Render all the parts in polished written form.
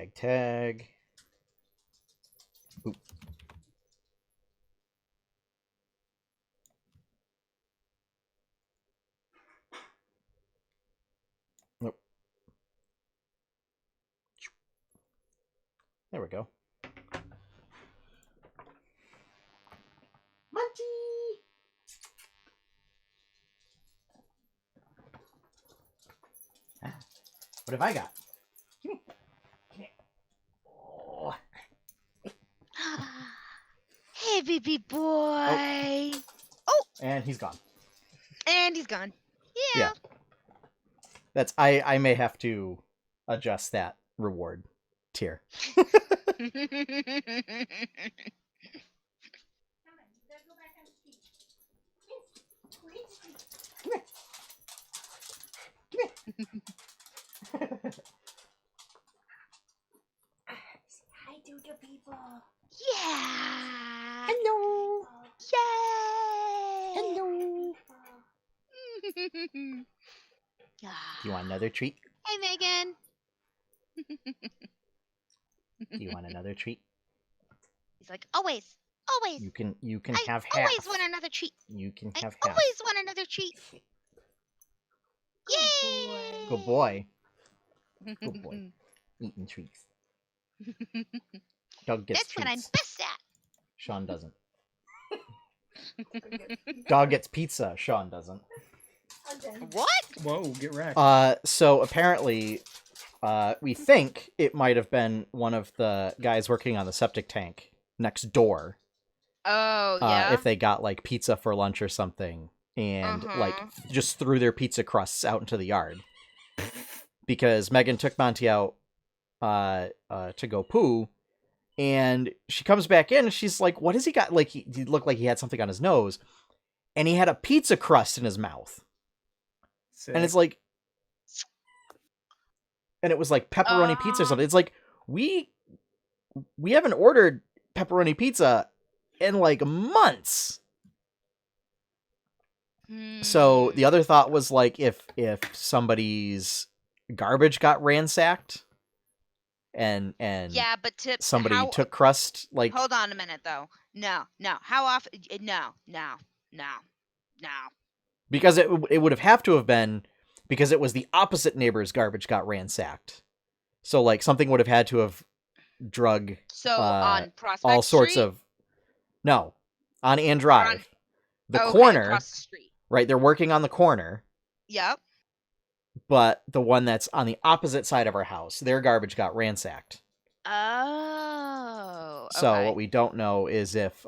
Tag. Oop. Nope. There we go. Munchie! What have I got? Come here. Come here. Oh. Hey, baby boy. Oh. And he's gone. And he's gone. Yeah. That's I may have to adjust that reward tier. Hi, Doodle people. Yeah. Hello. Yay. Hello. Do you want another treat? Hey, Megan. Do you want another treat? He's like, always. You can I have half. always want another treat. You can I have half. always want another treat. Yay! Good boy. Good boy. Eating treats. Doug gets That's treats. what I'm best at. Sean doesn't. Dog gets pizza. Sean doesn't. What? Whoa, get wrecked. So apparently, we think it might have been one of the guys working on the septic tank next door. Oh, yeah? If they got, like, pizza for lunch or something, and, like, just threw their pizza crusts out into the yard. Because Megan took Monty out to go poo, and she comes back in, and she's like, what has he got? Like, he looked like he had something on his nose, and he had a pizza crust in his mouth. Sick. And it's like... And it was, like, pepperoni pizza or something. It's like, we haven't ordered pepperoni pizza in, like, months. So the other thought was, like, if somebody's garbage got ransacked and yeah, but somebody took crust, like... Hold on a minute, though. No. How often? No. Because it would have to have been because it was the opposite neighbor's garbage got ransacked. So, like, something would have had to have drug on Prospect all sorts Street? of... No, on Ann Drive. The okay, corner, across the street. right, they're working on the corner. Yep. But the one that's on the opposite side of our house, their garbage got ransacked. Oh. So okay. what we don't know is if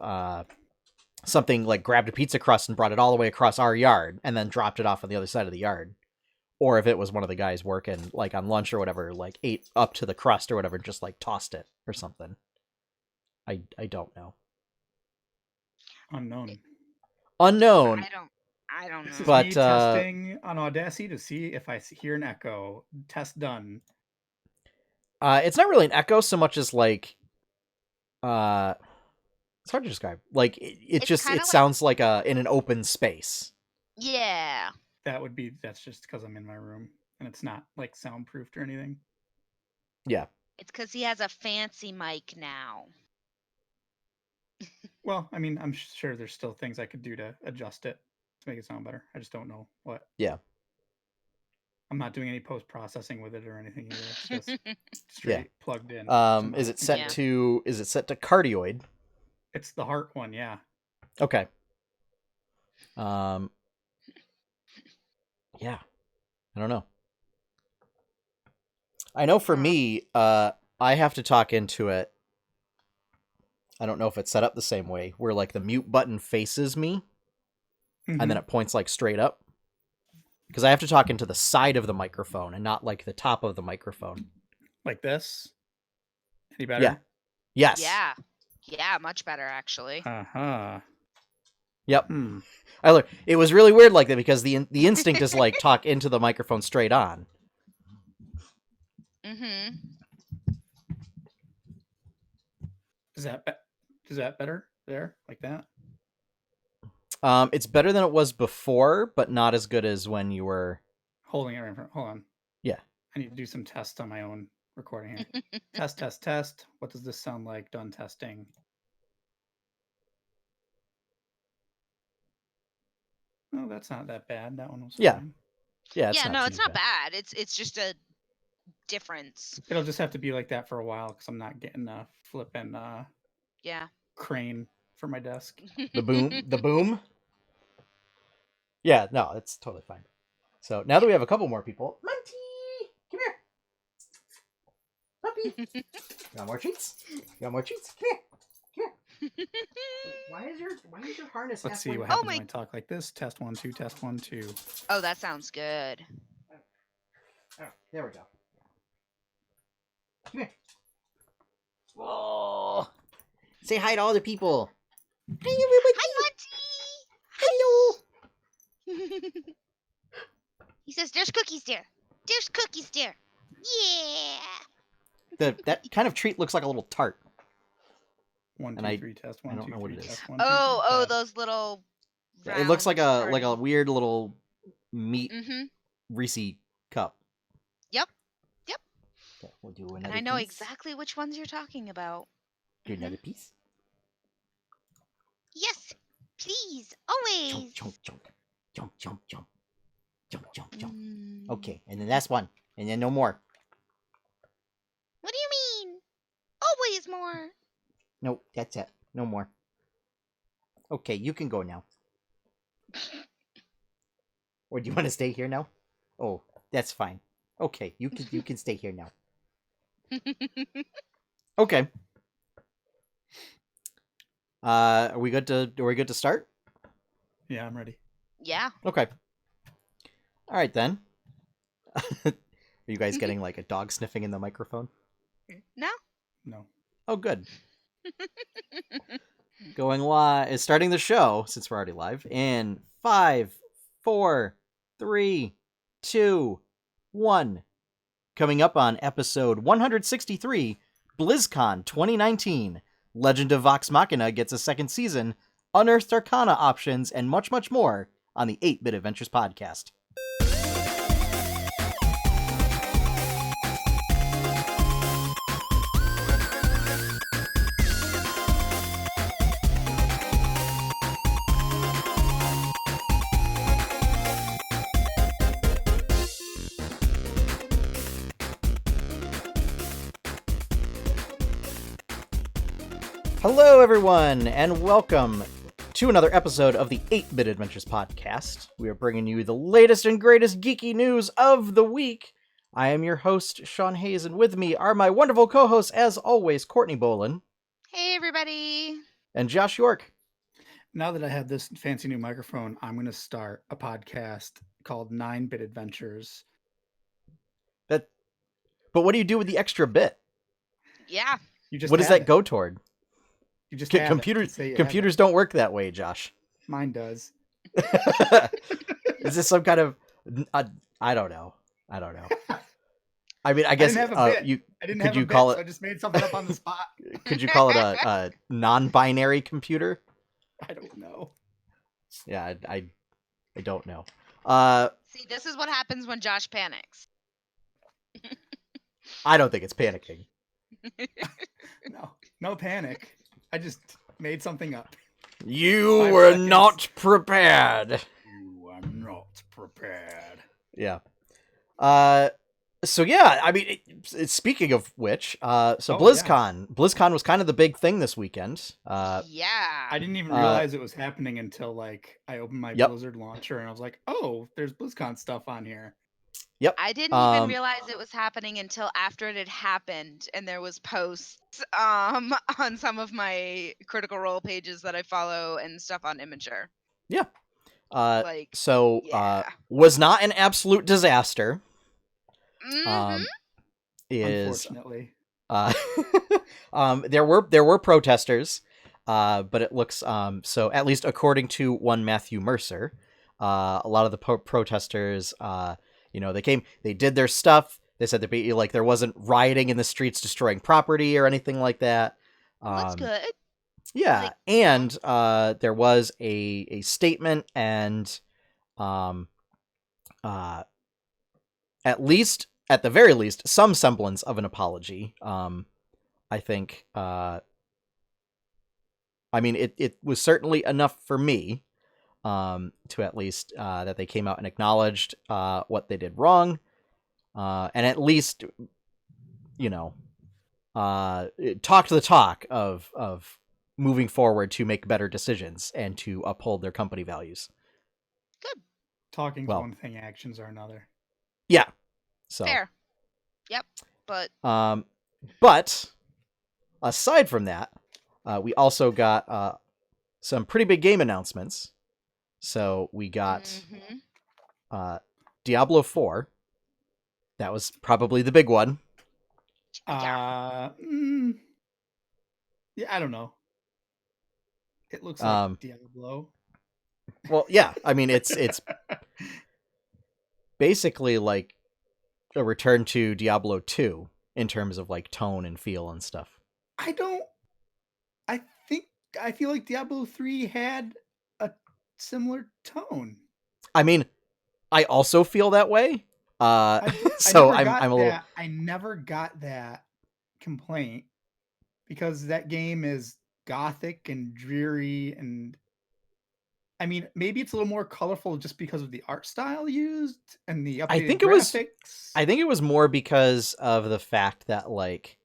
something, like, grabbed a pizza crust and brought it all the way across our yard and then dropped it off on the other side of the yard. Or if it was one of the guys working, like, on lunch or whatever, like, ate up to the crust or whatever and just, like, tossed it or something. I don't know. Unknown. I don't know. This is But, me testing on Audacity to see if I hear an echo. Test done. It's not really an echo so much as, like, it's hard to describe. Like, it sounds like in an open space. Yeah. That's just because I'm in my room and it's not, like, soundproofed or anything. Yeah. It's because he has a fancy mic now. Well, I mean, I'm sure there's still things I could do to adjust it to make it sound better. I just don't know what. Yeah. I'm not doing any post-processing with it or anything either. It's just straight plugged in. Is it set to cardioid? It's the heart one, yeah. Okay. Yeah. I don't know. I know for me, I have to talk into it. I don't know if it's set up the same way, where, like, the mute button faces me, and then it points, like, straight up. Because I have to talk into the side of the microphone and not, like, the top of the microphone. Like this? Any better? Yeah. Yes. Yeah. Yeah, much better, actually. Uh-huh. Yep. It was really weird like that because the instinct is, like, talk into the microphone straight on. Mm-hmm. Is that better there? Like that? It's better than it was before, but not as good as when you were... Holding it right in front. Hold on. Yeah. I need to do some tests on my own recording here. Test. What does this sound like? Done testing. Oh, that's not that bad. That one was fine. Yeah, no, it's not bad. It's just a difference. It'll just have to be like that for a while because I'm not getting a flipping crane for my desk. The boom. Yeah, no, it's totally fine. So now that we have a couple more people, Monty, come here, puppy. Got more treats? Come here. Why is your harness? Let's see what happens when I talk like this. Test 1 2. Test 1 2. Oh, that sounds good. Oh, there we go. Come here. Whoa! Say hi to all the people. Hi, Hello. He says, "There's cookies there. There's cookies there. Yeah." That kind of treat looks like a little tart. 1 2 3. Test 1 2 3. I don't know what it is. Test 1 Oh, 2 3. those little. It looks like a round weird little meat Mm-hmm. Reese cup. Yep. Okay, we'll do another. And I know piece. exactly which ones you're talking about. Do another piece. Yes, please, always. Jump. Mm. Okay, and then that's one, and then no more. What do you mean? Always more. No, that's it. No more. Okay, you can go now. Or do you want to stay here now? Oh, that's fine. Okay, you can stay here now. Okay. Are we good to start? Yeah, I'm ready. Yeah. Okay. All right then. Are you guys getting like a dog sniffing in the microphone? No. No. Oh, good. Going live, starting the show since we're already live in 5, 4, 3, 2, 1. Coming up on episode 163, BlizzCon 2019. Legend of Vox Machina gets a second season, Unearthed Arcana options, and much, much more on the 8-Bit Adventures podcast. Hello, everyone, and welcome to another episode of the 8-Bit Adventures podcast. We are bringing you the latest and greatest geeky news of the week. I am your host, Sean Hayes, and with me are my wonderful co-hosts, as always, Courtney Bolin. Hey, everybody. And Josh York. Now that I have this fancy new microphone, I'm going to start a podcast called 9-Bit Adventures. But what do you do with the extra bit? Yeah. You what does that go toward? You just computers don't work that way, Josh. Mine does. Is this some kind of I don't know. I mean, I guess could you call it? So I just made something up on the spot. Could you call it a non-binary computer? I don't know. Yeah, I don't know. See, this is what happens when Josh panics. I don't think it's panicking. No panic. I just made something up. You were not prepared. You are not prepared. Yeah. So yeah, I mean, speaking of which, BlizzCon. Yeah. BlizzCon was kind of the big thing this weekend. Yeah. I didn't even realize it was happening until like I opened my Blizzard launcher and I was like, oh, there's BlizzCon stuff on here. Yep. I didn't even realize it was happening until after it had happened, and there was posts on some of my Critical Role pages that I follow and stuff on Imager. Yeah. Was not an absolute disaster. Mm-hmm. Unfortunately. There were protesters, but it looks so at least according to one Matthew Mercer, a lot of the protesters they did their stuff. They said there wasn't rioting in the streets, destroying property or anything like that. That's good. Yeah, and there was a statement, and at least at the very least, some semblance of an apology. I think, I mean, it was certainly enough for me, to at least, that they came out and acknowledged, what they did wrong, and at least, talked the talk of moving forward to make better decisions and to uphold their company values. Good. Talking's one thing, actions are another. Yeah. So Fair. Yep. But aside from that, we also got some pretty big game announcements. So we got Diablo 4. That was probably the big one. Yeah, I don't know. It looks like Diablo. Well, yeah. I mean, it's basically like a return to Diablo 2 in terms of like tone and feel and stuff. I feel like Diablo 3 had a similar tone. I mean, I also feel that way. So I'm a little. I never got that complaint because that game is gothic and dreary, and I mean, maybe it's a little more colorful just because of the art style used and the updated graphics. I think it was more because of the fact that, like,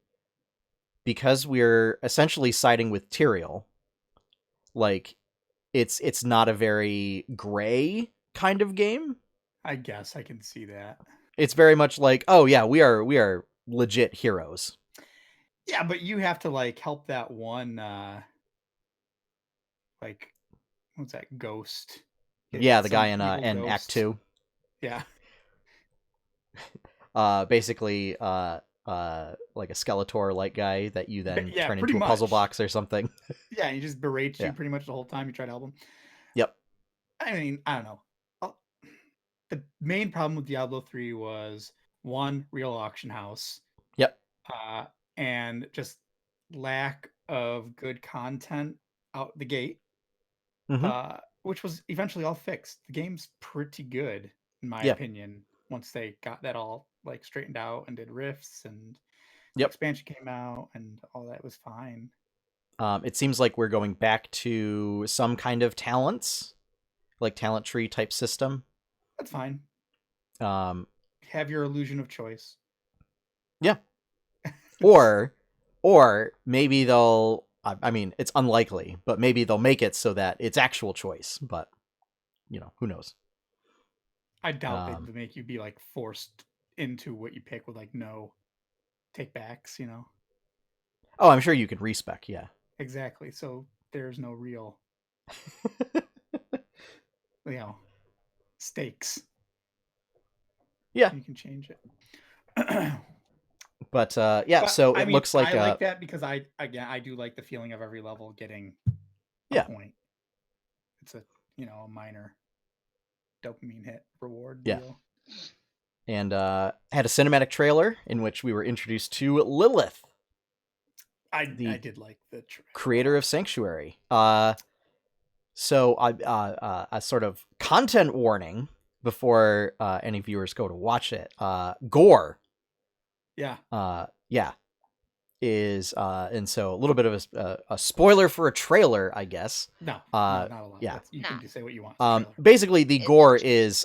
because we're essentially siding with Tyrael, like, it's not a very gray kind of game. I guess I can see that. It's very much like, oh yeah, we are legit heroes. Yeah, but you have to like help that one like what's that ghost? Yeah, the guy in Act 2. Yeah. Basically like a Skeletor-like guy that you then turn into a puzzle box or something. Yeah, he just berates you pretty much the whole time you try to help him. Yep. I mean, I don't know. The main problem with Diablo 3 was one, real auction house. Yep. And just lack of good content out the gate. Which was eventually all fixed. The game's pretty good, in my opinion, once they got that all like straightened out and did rifts and the expansion came out and all that was fine. It seems like we're going back to some kind of talents, like talent tree type system. That's fine. Have your illusion of choice. Yeah. or maybe they'll, I mean, it's unlikely, but maybe they'll make it so that it's actual choice, but who knows? I doubt they would make you be like forced into what you pick with like no take backs, Oh, I'm sure you can respec, yeah. Exactly. So there's no real stakes. Yeah. You can change it. But so it looks like I like that because I do like the feeling of every level getting a point. It's a a minor dopamine hit reward deal. And had a cinematic trailer in which we were introduced to Lilith. I did like the trailer. Creator of Sanctuary. So a sort of content warning before any viewers go to watch it. Gore. Yeah. Is and so a little bit of a spoiler for a trailer, I guess. No, not a lot. Yeah. You can say what you want. Basically, the gore is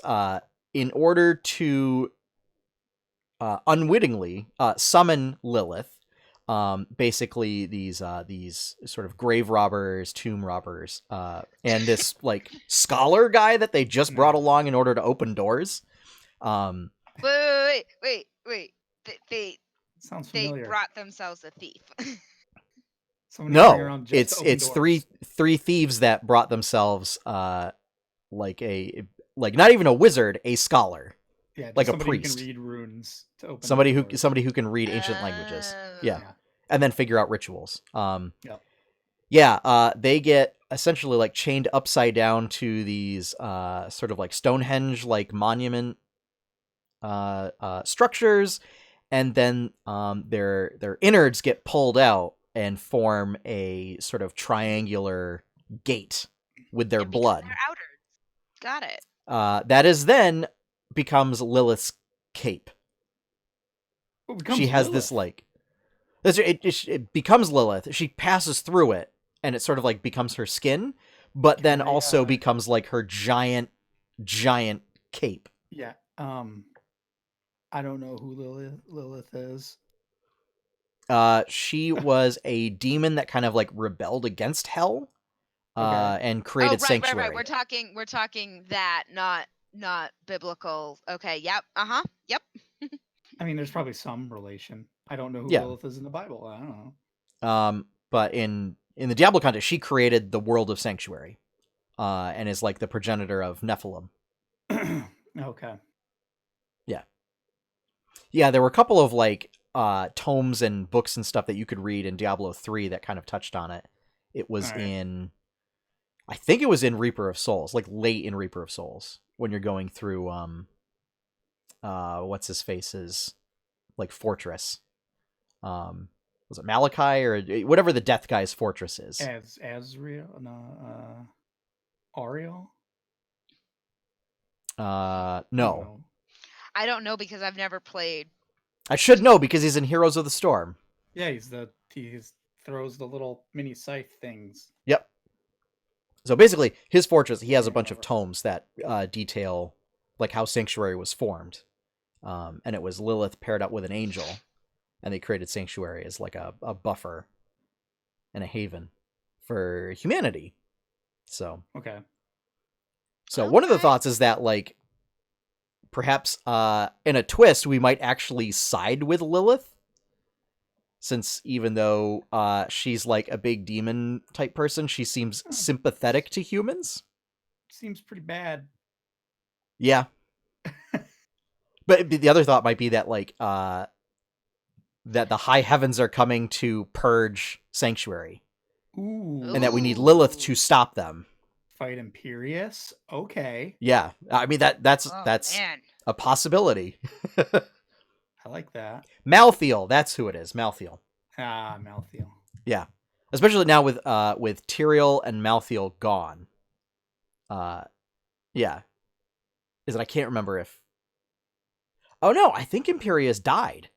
in order to unwittingly summon Lilith. Basically, these sort of grave robbers, tomb robbers, and this like scholar guy that they just brought along in order to open doors. Wait. Sounds familiar. They brought themselves a thief. No, it's three thieves that brought themselves like not even a wizard, a scholar. Yeah, like a priest who can read runes to open somebody who can read ancient languages. Yeah. And then figure out rituals. They get essentially like chained upside down to these sort of like Stonehenge like monument structures, and then their innards get pulled out and form a sort of triangular gate with their blood. Their outers. Got it. That is then becomes Lilith's cape. she has Lilith. this like, it becomes Lilith. She passes through it, and it sort of like becomes her skin, but then also becomes like her giant cape. Yeah. I don't know who Lilith is. She was a demon that kind of like rebelled against hell, and created sanctuary. Right. We're talking that, not biblical. Okay. Yep. Yep. I mean, there's probably some relation. I don't know who Lilith is in the Bible. I don't know. But in the Diablo context, she created the world of sanctuary, and is like the progenitor of Nephilim. Okay. Yeah, there were a couple of like tomes and books and stuff that you could read in Diablo 3 that kind of touched on it. It was I think it was in Reaper of Souls, like late in Reaper of Souls, when you're going through what's his face's like fortress. Was it Malachi or whatever the Death Guy's fortress is? Azrael? No, Ariel? No. I don't know because I've never played. I should know because he's in Heroes of the Storm. Yeah, he throws the little mini scythe things. Yep. So basically, his fortress, he has a bunch of tomes that detail like how Sanctuary was formed. And it was Lilith paired up with an angel, and they created Sanctuary as like a buffer and a haven for humanity. So okay. So one of the thoughts is that like perhaps in a twist we might actually side with Lilith, since even though she's like a big demon type person, she seems sympathetic to humans. Seems pretty bad. Yeah. But the other thought might be that like that the high heavens are coming to purge Sanctuary. Ooh. And that we need Lilith to stop them. Fight Imperius? Okay. Yeah. I mean that's man. a possibility. I like that. Malthael, that's who it is. Malthael. Malthael. Yeah. Especially now with Tyrael and Malthael gone. Yeah. Is it I can't remember if Oh no, I think Imperius died.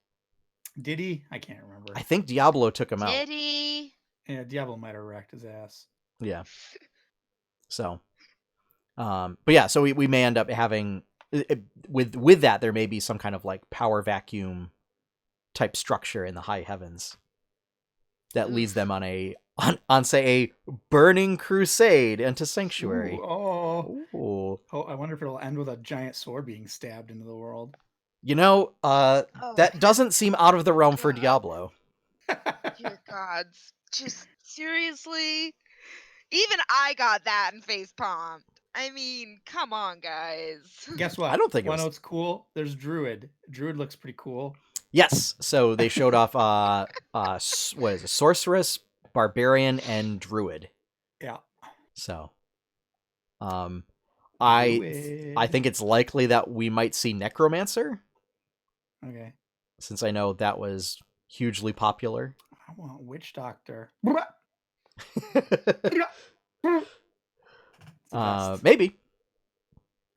Did he? I can't remember. I think Diablo took him out. Did he? Yeah, Diablo might have wrecked his ass. Yeah. So, but yeah, so we may end up having with that there may be some kind of like power vacuum type structure in the high heavens that leads them on say a burning crusade into Sanctuary. Ooh. I wonder if it'll end with a giant sword being stabbed into the world. You know, that doesn't seem out of the realm for Diablo. Dear gods, just seriously. Even I got that and face palmed. I mean, come on, guys. Guess what? I don't think what's cool? There's Druid. Druid looks pretty cool. Yes. So they showed off what is it? Sorceress, Barbarian, and Druid. Yeah. So I think it's likely that we might see Necromancer. Okay. Since I know that was hugely popular. I want Witch Doctor. Maybe.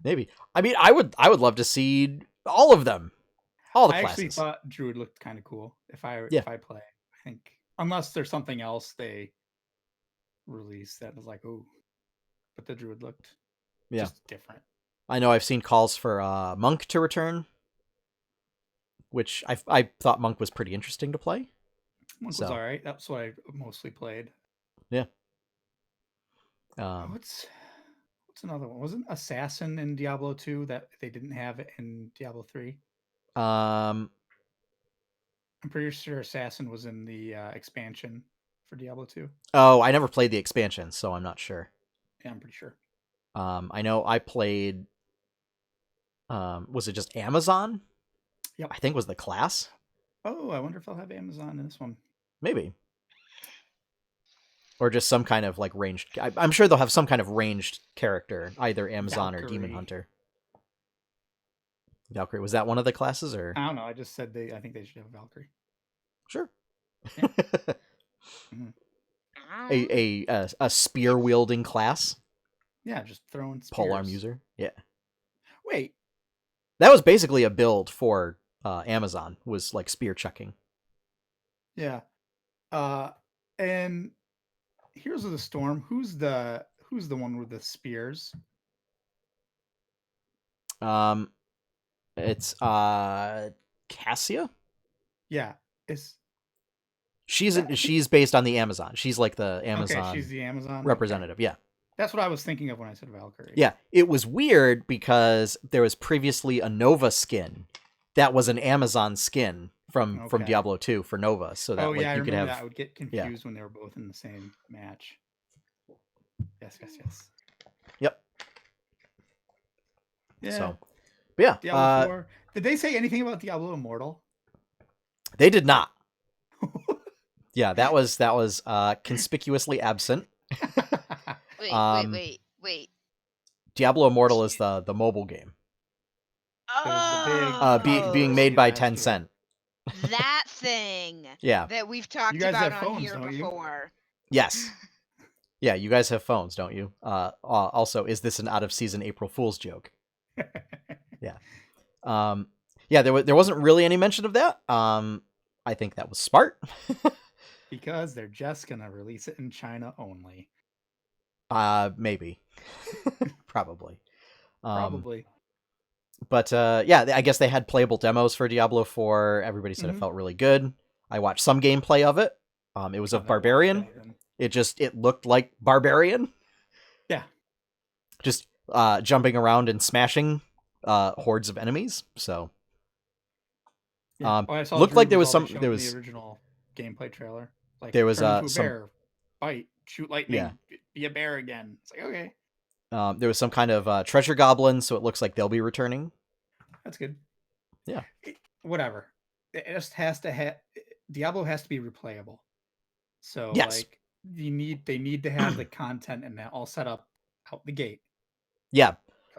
I mean, I would love to see all of them, all the classes. I actually thought Druid looked kind of cool. If I play, I think unless there's something else they release that was like, ooh, but the Druid looked just different. I know I've seen calls for Monk to return, which I thought Monk was pretty interesting to play. Monk was all right. That's what I mostly played. Yeah. What's another one? Wasn't Assassin in Diablo 2 that they didn't have it in Diablo 3? I'm pretty sure Assassin was in the expansion for Diablo 2. Oh, I never played the expansion, so I'm not sure. Yeah, I'm pretty sure. I know I played. Was it just Amazon? Yep. I think was the class. Oh, I wonder if they'll have Amazon in this one. Maybe. Or just some kind of like ranged. I'm sure they'll have some kind of ranged character, either Amazon or Demon Hunter. Valkyrie, was that one of the classes, or I don't know? I just said I think they should have a Valkyrie. Sure. Yeah. A spear wielding class. Yeah, just throwing spears. Polearm user. Yeah. Wait. That was basically a build for Amazon was like spear chucking. Yeah. And Heroes of the Storm, who's the one with the spears? It's Cassia. Yeah. She's based on the Amazon. She's like the Amazon. Okay, she's the Amazon representative. Okay. Yeah. That's what I was thinking of when I said Valkyrie. Yeah, it was weird because there was previously a Nova skin that was an Amazon skin from Diablo 2 for Nova, so that I you could remember have. That. I would get confused when they were both in the same match. Yes. Yep. Yeah. So, but yeah. Diablo 4. Did they say anything about Diablo Immortal? They did not. Yeah, that was conspicuously absent. Wait. Diablo Immortal is the mobile game. Being made by Tencent. That thing. Yeah. That we've talked about on here before. Yes. Yeah, you guys have phones, don't you? Also, is this an out of season April Fool's joke? Yeah. Yeah, there wasn't really any mention of that. I think that was smart. Because they're just gonna release it in China only. Maybe. Probably. Probably. But yeah, I guess they had playable demos for Diablo 4. Everybody said it felt really good. I watched some gameplay of it. It was of Barbarian. It looked like Barbarian. Yeah. Just jumping around and smashing hordes of enemies. So looked like there was the original gameplay trailer. Like there was some bear, bite, shoot lightning, be a bear again. It's like, okay. There was some kind of treasure goblin, so it looks like they'll be returning. That's good. Yeah. Whatever. It just has to Diablo has to be replayable. So like they need to have the content and that all set up out the gate. Yeah.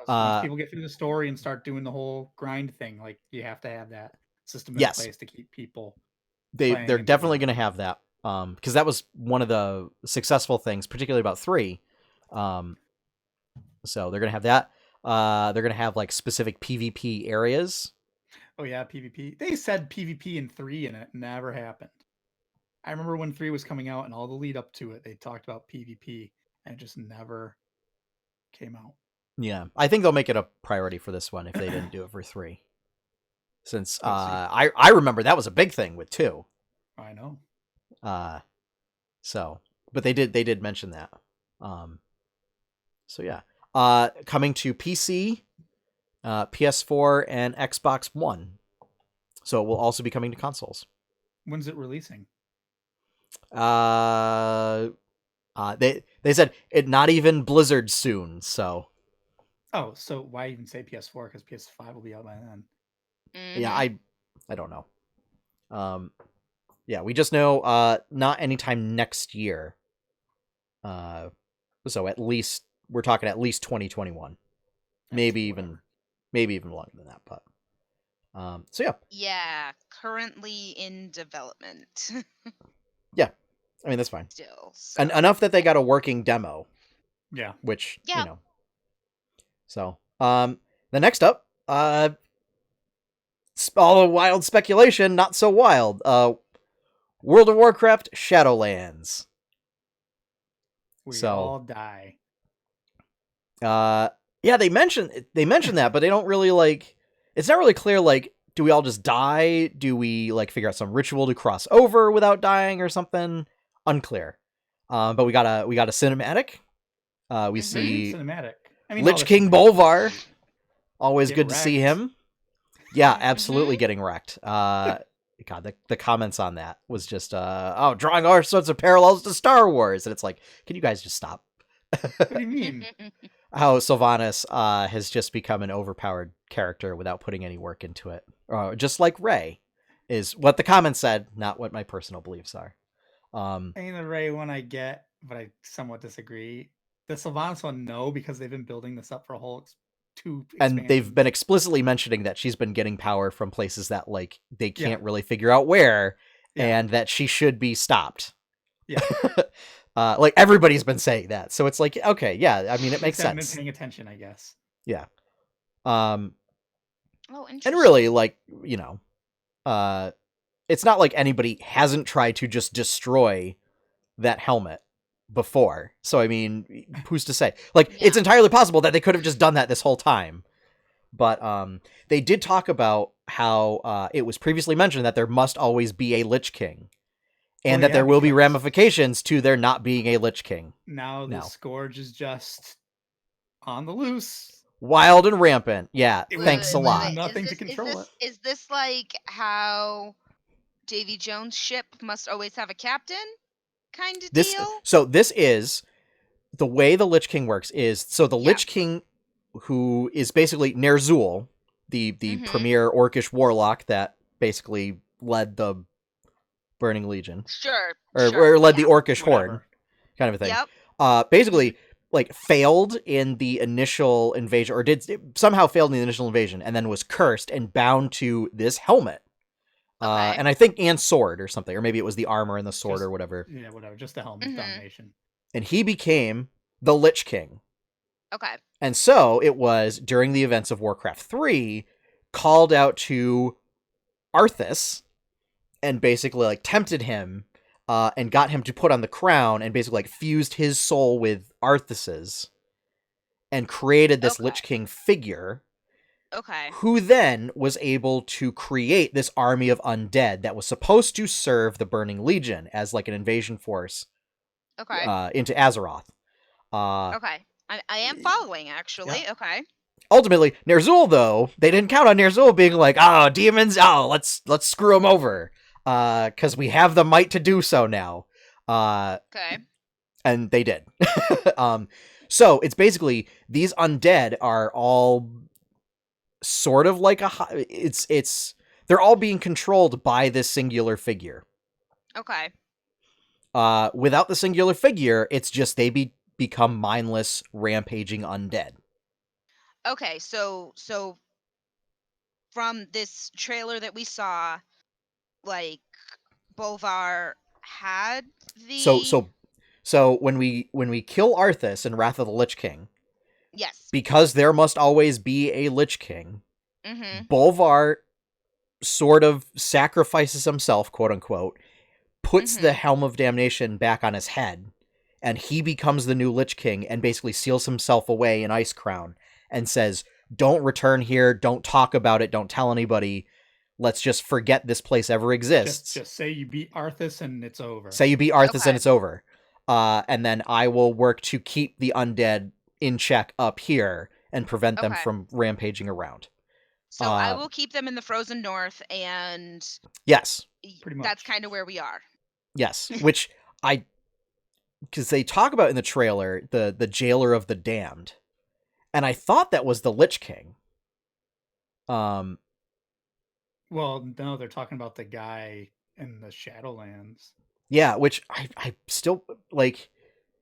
Once people get through the story and start doing the whole grind thing, like you have to have that system in place to keep people. They're definitely going to have that. Because that was one of the successful things, particularly about 3. So they're going to have that. They're going to have like specific PvP areas. Oh yeah, PvP. They said PvP in 3 and it never happened. I remember when 3 was coming out and all the lead up to it, they talked about PvP and it just never came out. Yeah, I think they'll make it a priority for this one if they didn't do it for 3. Since I remember that was a big thing with 2. I know. So, but they did mention that. So yeah. Coming to PC, PS4, and Xbox One. So it will also be coming to consoles. When's it releasing? They said it not even Blizzard soon, so. Oh, so why even say PS4? Because PS5 will be out by then. Mm-hmm. Yeah, I don't know. Yeah, we just know not anytime next year. So at least we're talking at least 2021. Maybe even longer than that, but so yeah. Yeah, currently in development. Yeah. I mean, that's fine. Still. So. And enough that they got a working demo. Yeah. Which, you know. So, the next up, all the wild speculation, not so wild. World of Warcraft Shadowlands. We all die. Yeah, they mentioned that, but they don't really it's not really clear, do we all just die? Do we figure out some ritual to cross over without dying or something? Unclear. But we got a cinematic. We see cinematic. Lich King Bolvar. Always good to see him. Yeah, absolutely getting wrecked. God, the comments on that was just drawing all sorts of parallels to Star Wars, and it's like, can you guys just stop? What do you mean? How Sylvanas has just become an overpowered character without putting any work into it. Just like Rey is what the comments said, not what my personal beliefs are. The Rey one I get, but I somewhat disagree. The Sylvanas one, no, because they've been building this up for a whole 2 expansions. And they've been explicitly mentioning that she's been getting power from places that they can't really figure out where, and that she should be stopped. Yeah. Everybody's been saying that, so it's okay, yeah. I mean, it makes sense. Been paying attention, I guess. Yeah. Oh, interesting. And really, it's not like anybody hasn't tried to just destroy that helmet before. So, I mean, who's to say? Like, it's entirely possible that they could have just done that this whole time. But they did talk about how it was previously mentioned that there must always be a Lich King. And that there will be ramifications to there not being a Lich King. Now the Scourge is just on the loose. Wild and rampant. Yeah, thanks a lot. Nothing to control it. Is this like how Davy Jones' ship must always have a captain kind of deal? So this is, the way the Lich King works is, so the Lich King, who is basically Ner'zhul, the premier orcish warlock that basically led the Burning Legion. Sure. Or led the orcish horde, kind of a thing. Yep. Basically, like, failed in the initial invasion, or somehow failed in the initial invasion, and then was cursed and bound to this helmet. And I think, and sword or something, or maybe it was the armor and the sword or whatever. Yeah, whatever, just the helmet domination. And he became the Lich King. Okay. And so it was, during the events of Warcraft 3, called out to Arthas, and basically, like, tempted him, and got him to put on the crown, and basically, like, fused his soul with Arthas's, and created this Lich King figure, who then was able to create this army of undead that was supposed to serve the Burning Legion as, like, an invasion force into Azeroth. I am following, actually. Yeah. Okay. Ultimately, Ner'zhul, though, they didn't count on Ner'zhul being like, oh, demons, let's screw them over. Because we have the might to do so now. And they did. So it's basically, these undead are all sort of like they're all being controlled by this singular figure. Okay. Without the singular figure, it's just they become mindless, rampaging undead. Okay, so from this trailer that we saw, like, Bolvar had the So when we kill Arthas in Wrath of the Lich King, yes, because there must always be a Lich King, Bolvar sort of sacrifices himself, quote unquote, puts the Helm of Damnation back on his head, and he becomes the new Lich King and basically seals himself away in Icecrown and says, don't return here, don't talk about it, don't tell anybody. Let's just forget this place ever exists. Just say you beat Arthas and it's over. Say you beat Arthas and it's over. And then I will work to keep the undead in check up here and prevent them from rampaging around. So I will keep them in the frozen north, and yes, pretty much. That's kind of where we are. Yes, which because they talk about in the trailer the Jailer of the Damned, and I thought that was the Lich King. Well, no, they're talking about the guy in the Shadowlands. Yeah, which I still, like,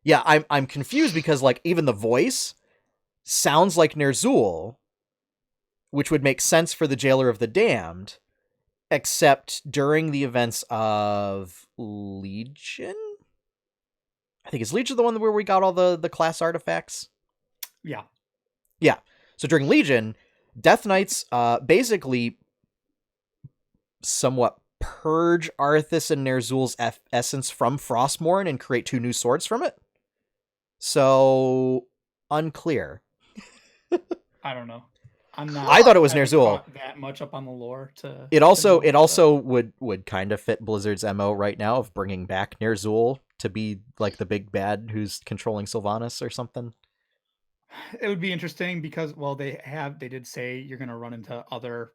yeah, I'm confused because, like, even the voice sounds like Ner'zhul, which would make sense for the Jailer of the Damned, except during the events of Legion? I think, is Legion the one where we got all the class artifacts? Yeah. Yeah. So during Legion, Death Knights basically somewhat purge Arthas and Ner'zhul's essence from Frostmourne and create 2 new swords from it. So, unclear. I don't know. I thought it was Ner'zhul. That much up on the lore to. It also would kind of fit Blizzard's MO right now of bringing back Ner'zhul to be like the big bad who's controlling Sylvanas or something. It would be interesting because, well, they did say you're going to run into other,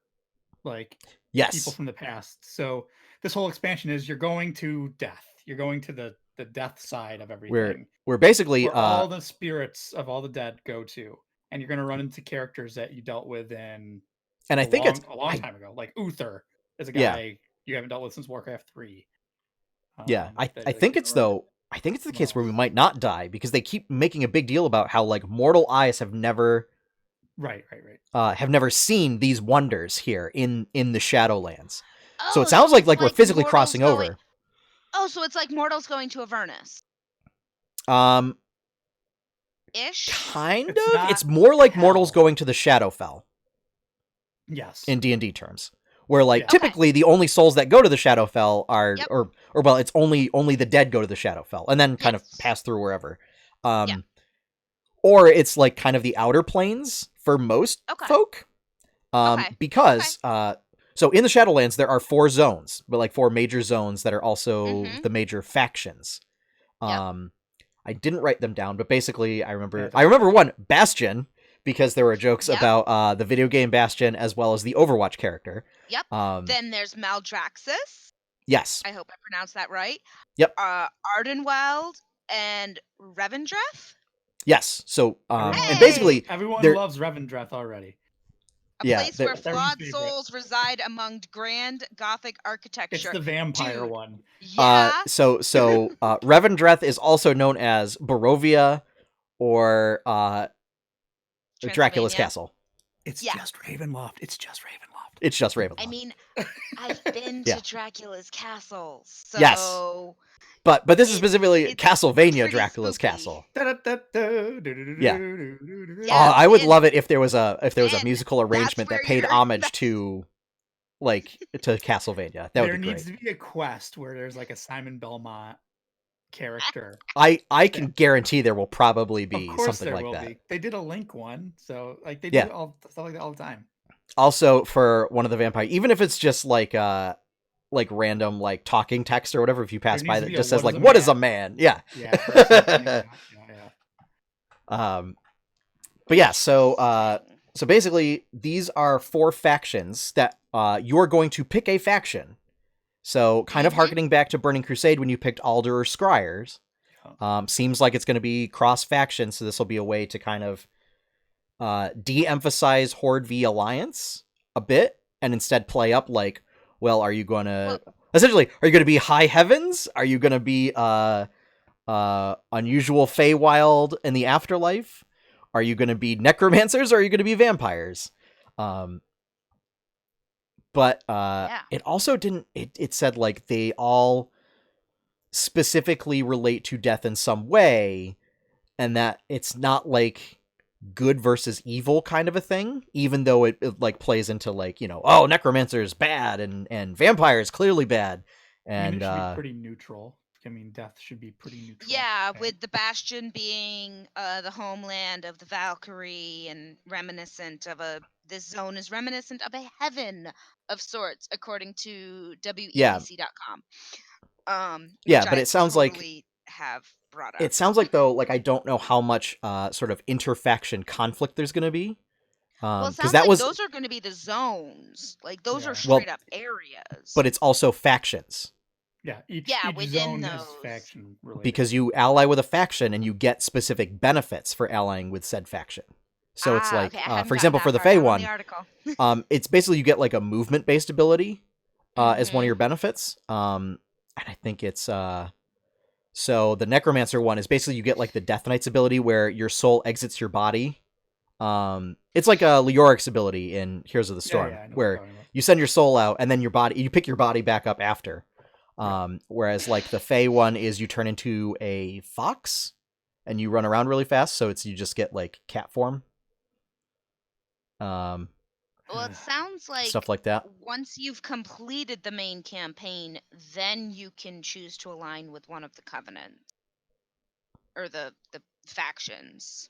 like, people from the past. So this whole expansion is you're going to death. You're going to the death side of everything. We're basically where all the spirits of all the dead go to, and you're going to run into characters that you dealt with in a long time ago. Like Uther is a guy you haven't dealt with since Warcraft 3. I think it's the case where we might not die because they keep making a big deal about how, like, mortal eyes have never have never seen these wonders here in the Shadowlands. Oh, so it sounds like we're physically crossing over. Oh, so it's like mortals going to Avernus. Ish? Kind of. It's more like mortals going to the Shadowfell. Yes. In D&D terms. Where like typically the only souls that go to the Shadowfell are or well, it's only the dead go to the Shadowfell and then kind of pass through wherever. Or it's like kind of the outer planes for most folk. Because so in the Shadowlands there are 4 zones, but like 4 major zones that are also the major factions. I didn't write them down, but basically I remember one, Bastion, because there were jokes about the video game Bastion as well as the Overwatch character. Then there's Maldraxxus. Yes. I hope I pronounced that right. Ardenweld and Revendreth. Yes. So and basically everyone loves Revendreth already. A place where flawed souls reside among grand Gothic architecture. It's the vampire one. Yeah. So Revendreth is also known as Barovia or Dracula's Castle. It's just Ravenloft. It's just Ravenloft. It's just Ravenloft. I mean, I've been to Dracula's Castle, so yes. But this is specifically Castlevania Dracula's spooky. Castle. Yeah. I would love it if there was a musical arrangement that paid homage to Castlevania. That would be great. There needs to be a quest where there's like a Simon Belmont character. I can guarantee there will probably be something like that. They did a Link one, so like they do all stuff like that all the time. Also, for one of the vampire, even if it's just like random like talking text or whatever, if you pass by that just says like "What is a man?" Yeah. But yeah, so basically these are 4 factions that you're going to pick a faction. So kind of harkening back to Burning Crusade when you picked Alder or Scryers. Seems like it's going to be cross faction, so this will be a way to kind of de-emphasize Horde v Alliance a bit and instead play up like, well, are you going to be High Heavens? Are you going to be unusual Feywild in the afterlife? Are you going to be necromancers or are you going to be vampires? But it also didn't, it said like they all specifically relate to death in some way and that it's not like good versus evil kind of a thing, even though it like plays into like, necromancer is bad and vampire is clearly bad. And it should be pretty neutral. I mean, death should be pretty neutral. Yeah, with the Bastion being the homeland of the Valkyrie and this zone is reminiscent of a heaven of sorts, according to WEBC.com. But it sounds totally have brought up. It sounds like though, like I don't know how much sort of interfaction conflict there's going to be. Well, it sounds like those are going to be the zones. Like those are straight up areas. But it's also factions. Yeah, each within zone those. has faction related. Because you ally with a faction and you get specific benefits for allying with said faction. So it's like, for example, for the Fey one, it's basically you get like a movement-based ability as one of your benefits. And I think it's so the Necromancer one is basically you get like the Death Knight's ability where your soul exits your body. It's like a Leoric's ability in Heroes of the Storm, where you send your soul out and then you pick your body back up after. Whereas like the Fey one is you turn into a fox and you run around really fast, so you just get like cat form. Well, it sounds like stuff like that. Once you've completed the main campaign, then you can choose to align with one of the covenants or the factions.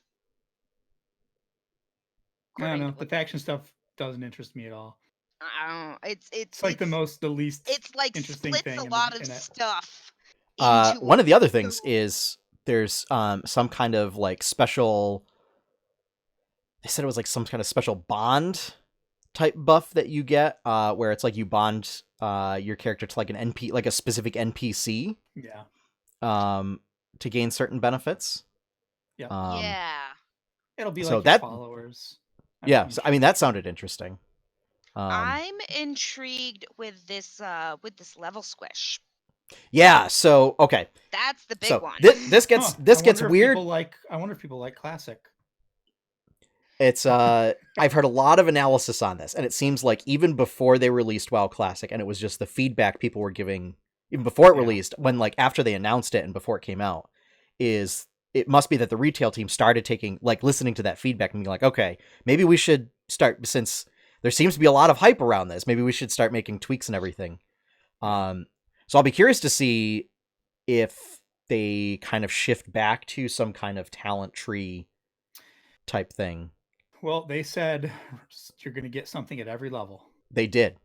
I don't know. The faction stuff doesn't interest me at all. I don't know. It's like the least. It's like interesting splits thing a lot of stuff. One of the other things is there's some kind of like special. They said it was like some kind of special bond type buff that you get, where it's like you bond your character to like like a specific NPC. Yeah. To gain certain benefits. Yeah. It'll be like your followers. So I mean that sounded interesting. I'm intrigued with this level squish. Yeah, so okay. That's the big one. This gets weird. I wonder if people like classic. It's I've heard a lot of analysis on this, and it seems like even before they released WoW Classic, and it was just the feedback people were giving even before it released, when like after they announced it and before it came out, is it must be that the retail team started listening to that feedback and being like, okay, maybe we should start, since there seems to be a lot of hype around this. Maybe we should start making tweaks and everything. So I'll be curious to see if they kind of shift back to some kind of talent tree type thing. Well, they said you're going to get something at every level. They did.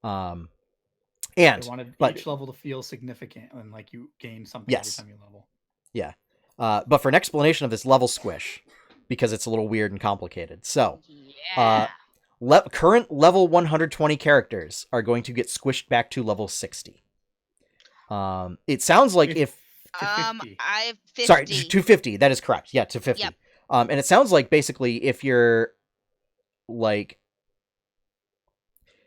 They wanted each level to feel significant and like you gain something every time you level. Yeah. But for an explanation of this level squish, because it's a little weird and complicated. So, current level 120 characters are going to get squished back to level 60. It sounds like if... I have 50. Sorry, 250. That is correct. Yeah, 250. Yep. And it sounds like basically if you're like...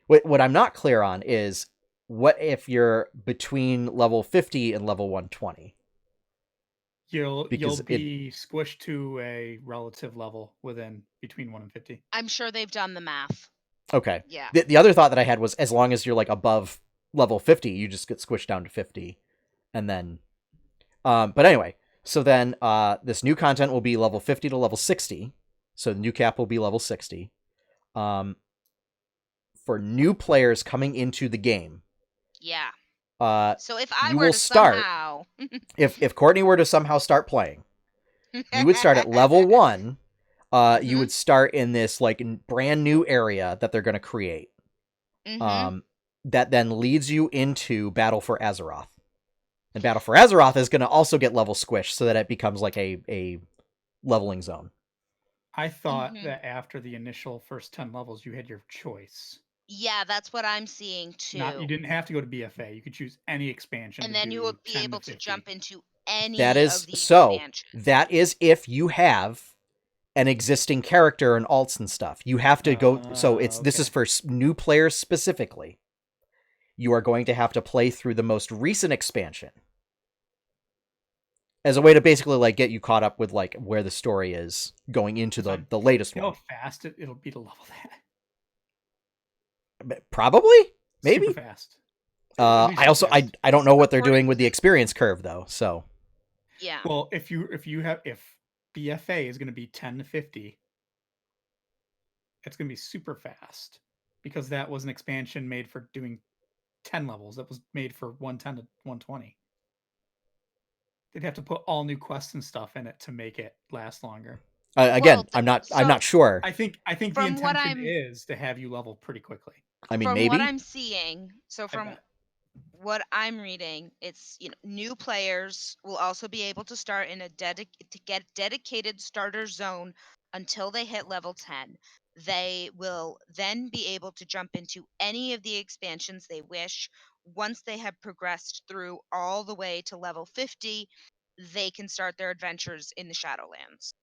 What I'm not clear on is what if you're between level 50 and level 120? You'll be squished to a relative level between 1 and 50. I'm sure they've done the math. Okay. Yeah. The other thought that I had was as long as you're like above level 50, you just get squished down to 50. And then... but anyway, so then this new content will be level 50 to level 60. So the new cap will be level 60. For new players coming into the game. Yeah. So if I were to somehow... if Courtney were to somehow start playing, you would start at level 1. You would start in this like brand new area that they're going to create. That then leads you into Battle for Azeroth. And Battle for Azeroth is going to also get level squished so that it becomes like a leveling zone. I thought that after the initial first 10 levels, you had your choice. Yeah, that's what I'm seeing too. You didn't have to go to BFA. You could choose any expansion. And then you would be able to jump into any of the expansions. That is if you have an existing character and alts and stuff. You have to go... So this is for new players specifically. You are going to have to play through the most recent expansion as a way to basically like get you caught up with like where the story is going into the latest one. You know how fast it'll be to level that? Probably, maybe. Super fast. I don't know what they're doing with the experience curve though. So yeah. Well, if BFA is going to be 10 to 50, it's going to be super fast because that was an expansion made for doing 10 levels. That was made for 110 to 120. They'd have to put all new quests and stuff in it to make it last longer. I'm not sure. I think the intention is to have you level pretty quickly. I mean, from maybe. What I'm seeing, so from what I'm reading, it's new players will also be able to start in to get dedicated starter zone until they hit level 10. They will then be able to jump into any of the expansions they wish. Once they have progressed through all the way to level 50, they can start their adventures in the Shadowlands.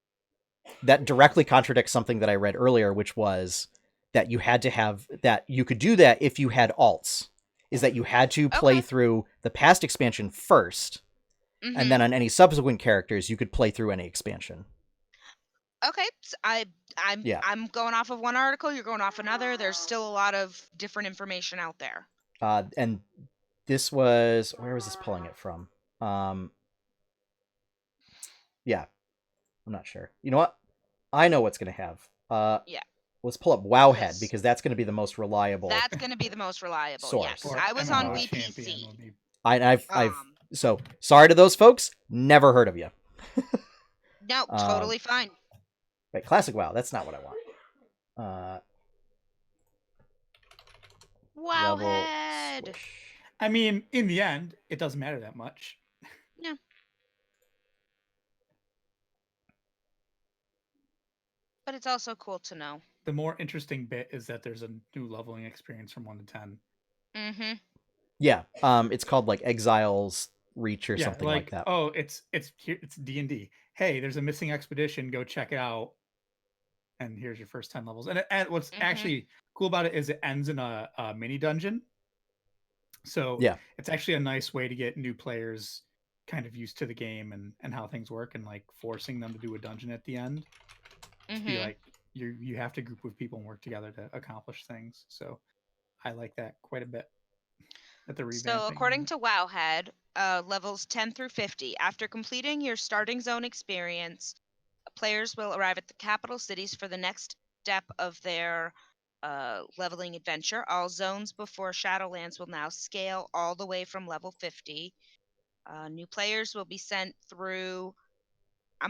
That directly contradicts something that I read earlier, which was that you had to have that you could do that if you had alts. Is that you had to play through the past expansion first, and then on any subsequent characters you could play through any expansion. Okay, so I'm going off of one article. You're going off another. There's still a lot of different information out there. And this was where was this pulling it from? Yeah, I'm not sure. You know what? I know what's going to have. Let's pull up Wowhead because that's going to be the most reliable. That's going to be the most reliable source. Yes, I was on VPC. I've so sorry to those folks. Never heard of you. No, totally fine. Wait, classic WoW. That's not what I want. Wowhead. I mean, in the end, it doesn't matter that much. No. But it's also cool to know. The more interesting bit is that there's a new leveling experience from 1 to 10. Mm-hmm. Yeah. It's called like Exiles Reach or something like that. Oh, it's D&D. Hey, there's a missing expedition. Go check it out. And here's your first 10 levels. And what's actually cool about it is it ends in a mini dungeon. So it's actually a nice way to get new players kind of used to the game and how things work, and like forcing them to do a dungeon at the end. To be like you have to group with people and work together to accomplish things. So I like that quite a bit. So according to Wowhead, levels 10 through 50, after completing your starting zone experience, players will arrive at the capital cities for the next step of their leveling adventure. All zones before Shadowlands will now scale all the way from level 50. New players will be sent through. I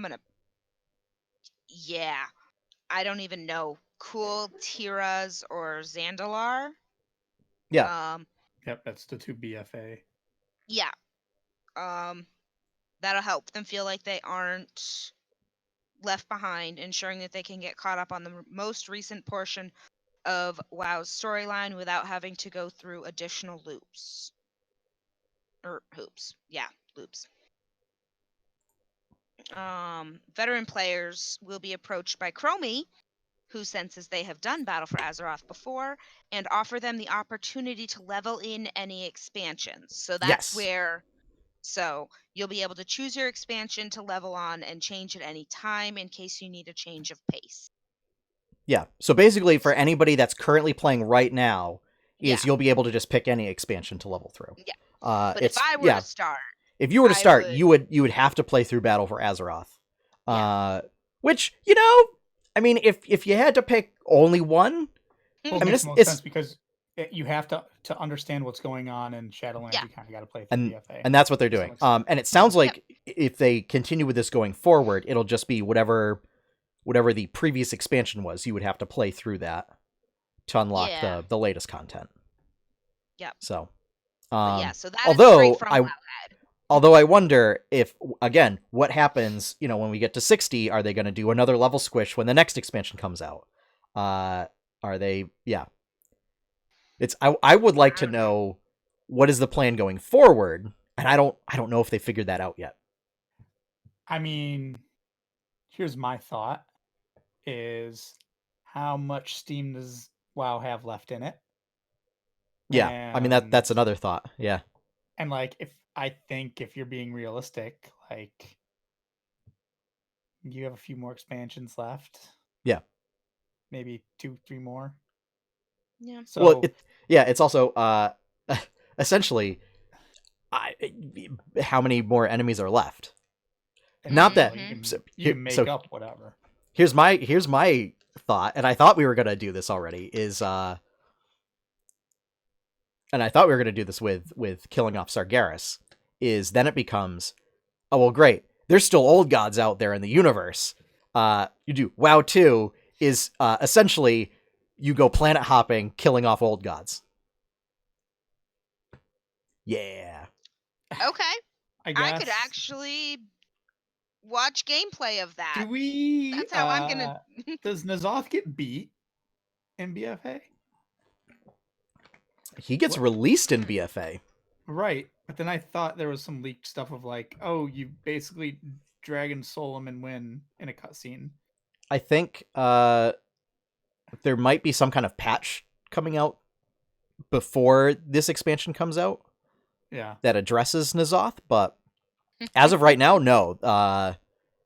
don't even know. Cool Tiras or Zandalar. Yeah. Yep, that's the 2 BFA. Yeah. That'll help them feel like they aren't left behind, ensuring that they can get caught up on the most recent portion of WoW's storyline without having to go through additional loops. Or hoops. Yeah, loops. Veteran players will be approached by Chromie, who senses they have done Battle for Azeroth before, and offer them the opportunity to level in any expansions. So that's where... So you'll be able to choose your expansion to level on and change at any time in case you need a change of pace. Yeah. So basically, for anybody that's currently playing right now, you'll be able to just pick any expansion to level through. Yeah. But if I were to start... If you were to start, you would have to play through Battle for Azeroth. Which, I mean, if you had to pick only one... Well, it makes most sense because you have to understand what's going on in Shadowlands. You kind of got to play through BFA. And that's what they're doing. And it sounds like if they continue with this going forward, it'll just be whatever the previous expansion was, you would have to play through that to unlock the latest content. Yep. So, so that is straight from WoWhead. Although I wonder if, again, what happens, when we get to 60, are they going to do another level squish when the next expansion comes out? Are they, I would like to know what is the plan going forward, and I don't know if they figured that out yet. I mean, here's my thought, is how much steam does WoW have left in it? Yeah, I mean, that's another thought, yeah. And, if you're being realistic, you have a few more expansions left. Yeah. Maybe 2-3 more. Yeah. So, it's also, essentially, how many more enemies are left? Not that... You can make up whatever. Here's my thought, and I thought we were going to do this already, and I thought we were going to do this with killing off Sargeras, is then it becomes, oh, well, great. There's still old gods out there in the universe. You do WoW 2 is essentially you go planet hopping, killing off old gods. Yeah. Okay. I guess. I could actually watch gameplay of that. Do we... That's how I'm going to... Does N'Zoth get beat in BFA? He gets released in BFA. Right. But then I thought there was some leaked stuff of you basically Dragon Soul him and win in a cutscene. I think there might be some kind of patch coming out before this expansion comes out. Yeah. That addresses N'Zoth, but as of right now, no. I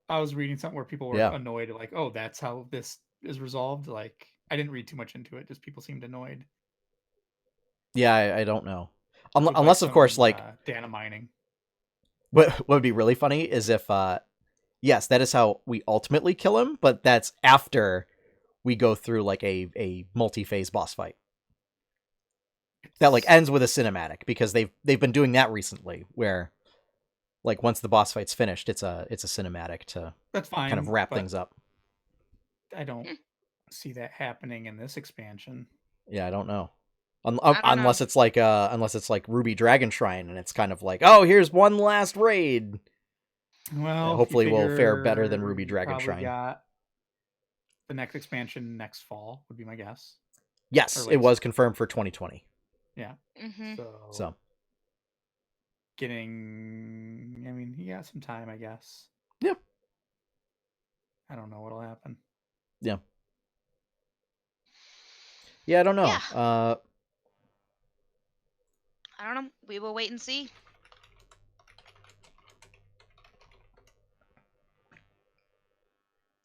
was reading something where people were annoyed, oh, that's how this is resolved. I didn't read too much into it, just people seemed annoyed. Yeah, I don't know. Unless, of course, data mining. What would be really funny is if, yes, that is how we ultimately kill him, but that's after we go through a multi-phase boss fight. That ends with a cinematic, because they've been doing that recently, where once the boss fight's finished, it's a cinematic to that's fine, kind of wrap things up. I don't see that happening in this expansion. Yeah, I don't know. Unless it's like Ruby Dragon Shrine, and it's kind of oh, here's one last raid. Well, hopefully we'll fare better than Ruby Dragon Shrine. Got the next expansion next fall would be my guess. Yes, it was confirmed for 2020. Yeah. Mm-hmm. So getting, I mean, he got some time, I guess. Yeah. I don't know what'll happen. Yeah. Yeah, I don't know. Yeah. I don't know. We will wait and see.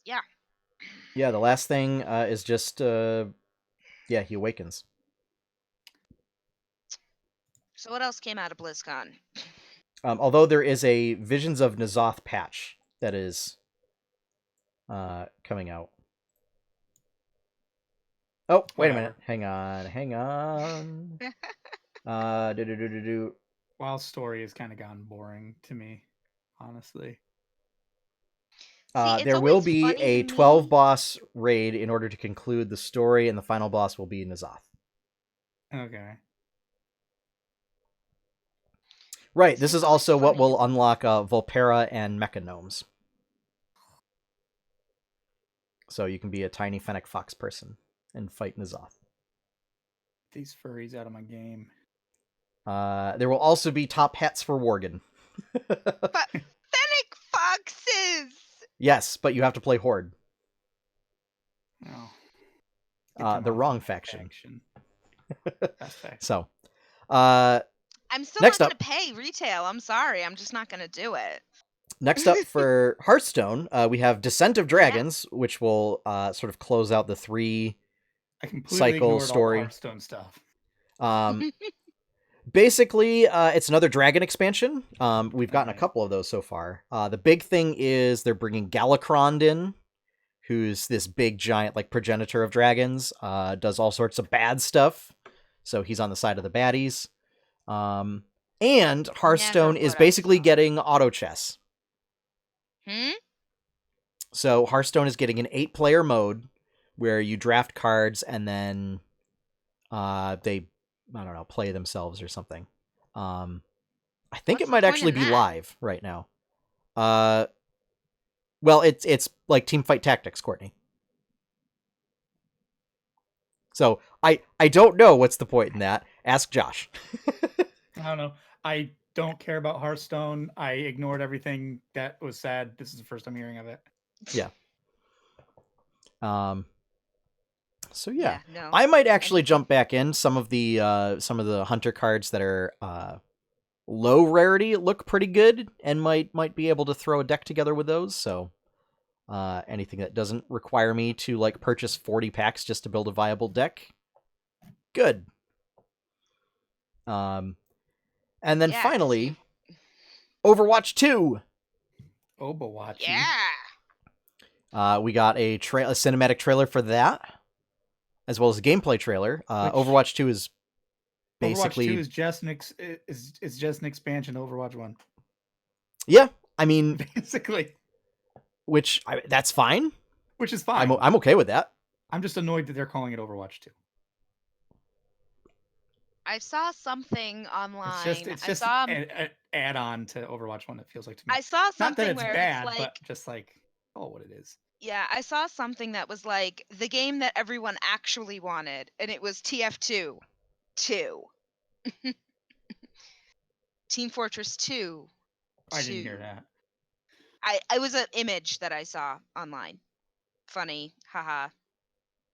Yeah. Yeah, the last thing is just, he awakens. So what else came out of BlizzCon? Although there is a Visions of N'Zoth patch that is coming out. Oh, wait a Whatever. minute. Hang on. Do. WoW's story has kind of gone boring to me, honestly. See, it's There will always be funny a to 12 me. boss raid in order to conclude the story, and the final boss will be N'Zoth. Okay. Right, See, this it's is always also what funny to will me. unlock Volpera and Mecha Gnomes. So you can be a tiny Fennec Fox person and fight N'Zoth. These furries out of my game. There will also be top hats for Worgen. But Fennec foxes. Yes, but you have to play Horde. Oh. The wrong faction. Best faction. So, I'm still Next not going up- to pay retail. I'm sorry. I'm just not going to do it. next up for Hearthstone, we have Descent of Dragons, which will sort of close out the 3 I completely cycle ignored all story. the Hearthstone stuff. Basically, it's another dragon expansion. We've gotten a couple of those so far. The big thing is they're bringing Galakron in, who's this big giant like progenitor of dragons. Does all sorts of bad stuff, so he's on the side of the baddies. And Hearthstone Never is what I basically thought. getting auto chess. Hmm? So Hearthstone is getting an 8-player mode where you draft cards and then they, I don't know, play themselves or something. I think What's it the might point actually in be that? live right now. Well, it's like Teamfight Tactics, Courtney. So I don't know what's the point in that. Ask Josh. I don't know. I don't care about Hearthstone. I ignored everything that was said. This is the first I'm hearing of it. Yeah. So yeah, no. I might actually jump back in. Some of the hunter cards that are low rarity look pretty good, and might be able to throw a deck together with those. So anything that doesn't require me to like purchase 40 packs just to build a viable deck, good. And then Yeah, 'cause finally, Overwatch 2. Overwatch. Yeah. We got a cinematic trailer for that, as well as a gameplay trailer. Overwatch 2 is basically Overwatch 2 is just is just an expansion to Overwatch 1. Yeah, I mean, basically, that's fine. Which is fine. I'm okay with that. I'm just annoyed that they're calling it Overwatch 2. I saw something online. It's just an add-on to Overwatch 1. It feels like to me. I saw something Not that it's where bad, it's like, but just like what it is. Yeah, I saw something that was like the game that everyone actually wanted, and it was TF2 2. Team Fortress 2. I didn't hear that. I was an image that I saw online. Funny, haha.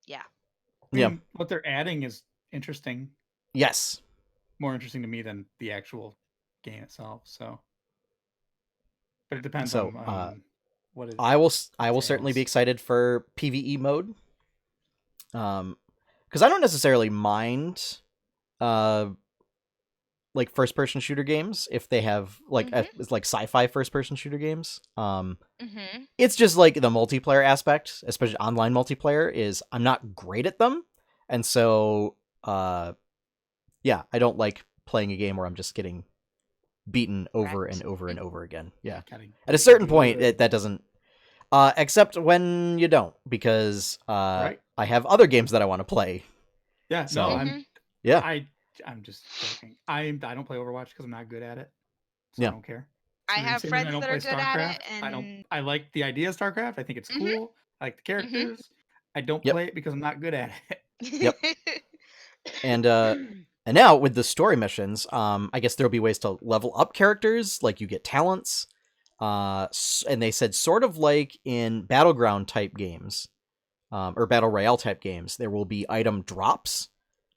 Yeah. I mean, what they're adding is interesting. Yes. More interesting to me than the actual game itself. So, but it depends So, on what it. I will certainly be excited for PvE mode. Because I don't necessarily mind, like first-person shooter games if they have like it's like sci-fi first-person shooter games. It's just like the multiplayer aspect, especially online multiplayer, is I'm not great at them, and so yeah, I don't like playing a game where I'm just getting beaten over and over and over again. Yeah, at a certain point, that doesn't. Except when you don't, because Right. I have other games that I want to play. Yeah, So, I'm just joking. I don't play Overwatch because I'm not good at it. So Yeah. I don't care. I have friends don't that play are good at it, and I like the idea of StarCraft. I think it's cool. I like the characters. I don't play it because I'm not good at it. Yep. And now with the story missions, I guess there'll be ways to level up characters, like you get talents. And they said sort of like in Battleground type games, or Battle Royale type games, there will be item drops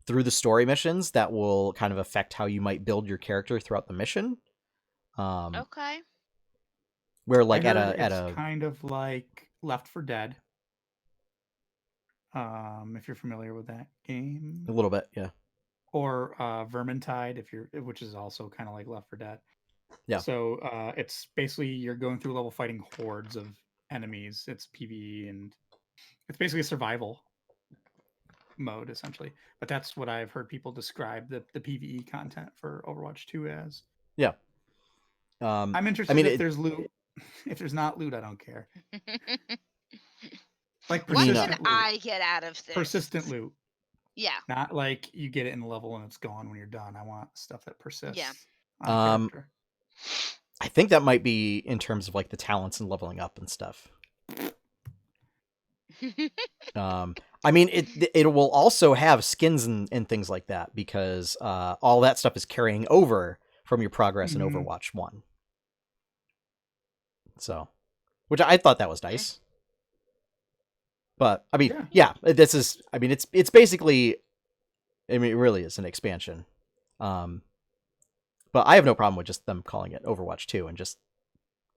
through the story missions that will kind of affect how you might build your character throughout the mission. Okay. Where like it's kind of like Left 4 Dead. If you're familiar with that game. A little bit, yeah. Or Vermintide, which is also kind of like Left 4 Dead. Yeah. So it's basically you're going through level fighting hordes of enemies. It's PvE and it's basically a survival mode essentially. But that's what I've heard people describe the PvE content for Overwatch 2 as. Yeah. I'm interested if there's loot. If there's not loot, I don't care. Like what persistent can loot. I get out of this? Persistent loot. Yeah. Not like you get it in a level and it's gone when you're done. I want stuff that persists. Yeah. On character. I think that might be in terms of like the talents and leveling up and stuff. I mean, it will also have skins and things like that because all that stuff is carrying over from your progress in Overwatch 1. So, which I thought that was nice. But I mean, yeah, this is. I mean, it's basically. I mean, it really is an expansion. But I have no problem with just them calling it Overwatch 2 and just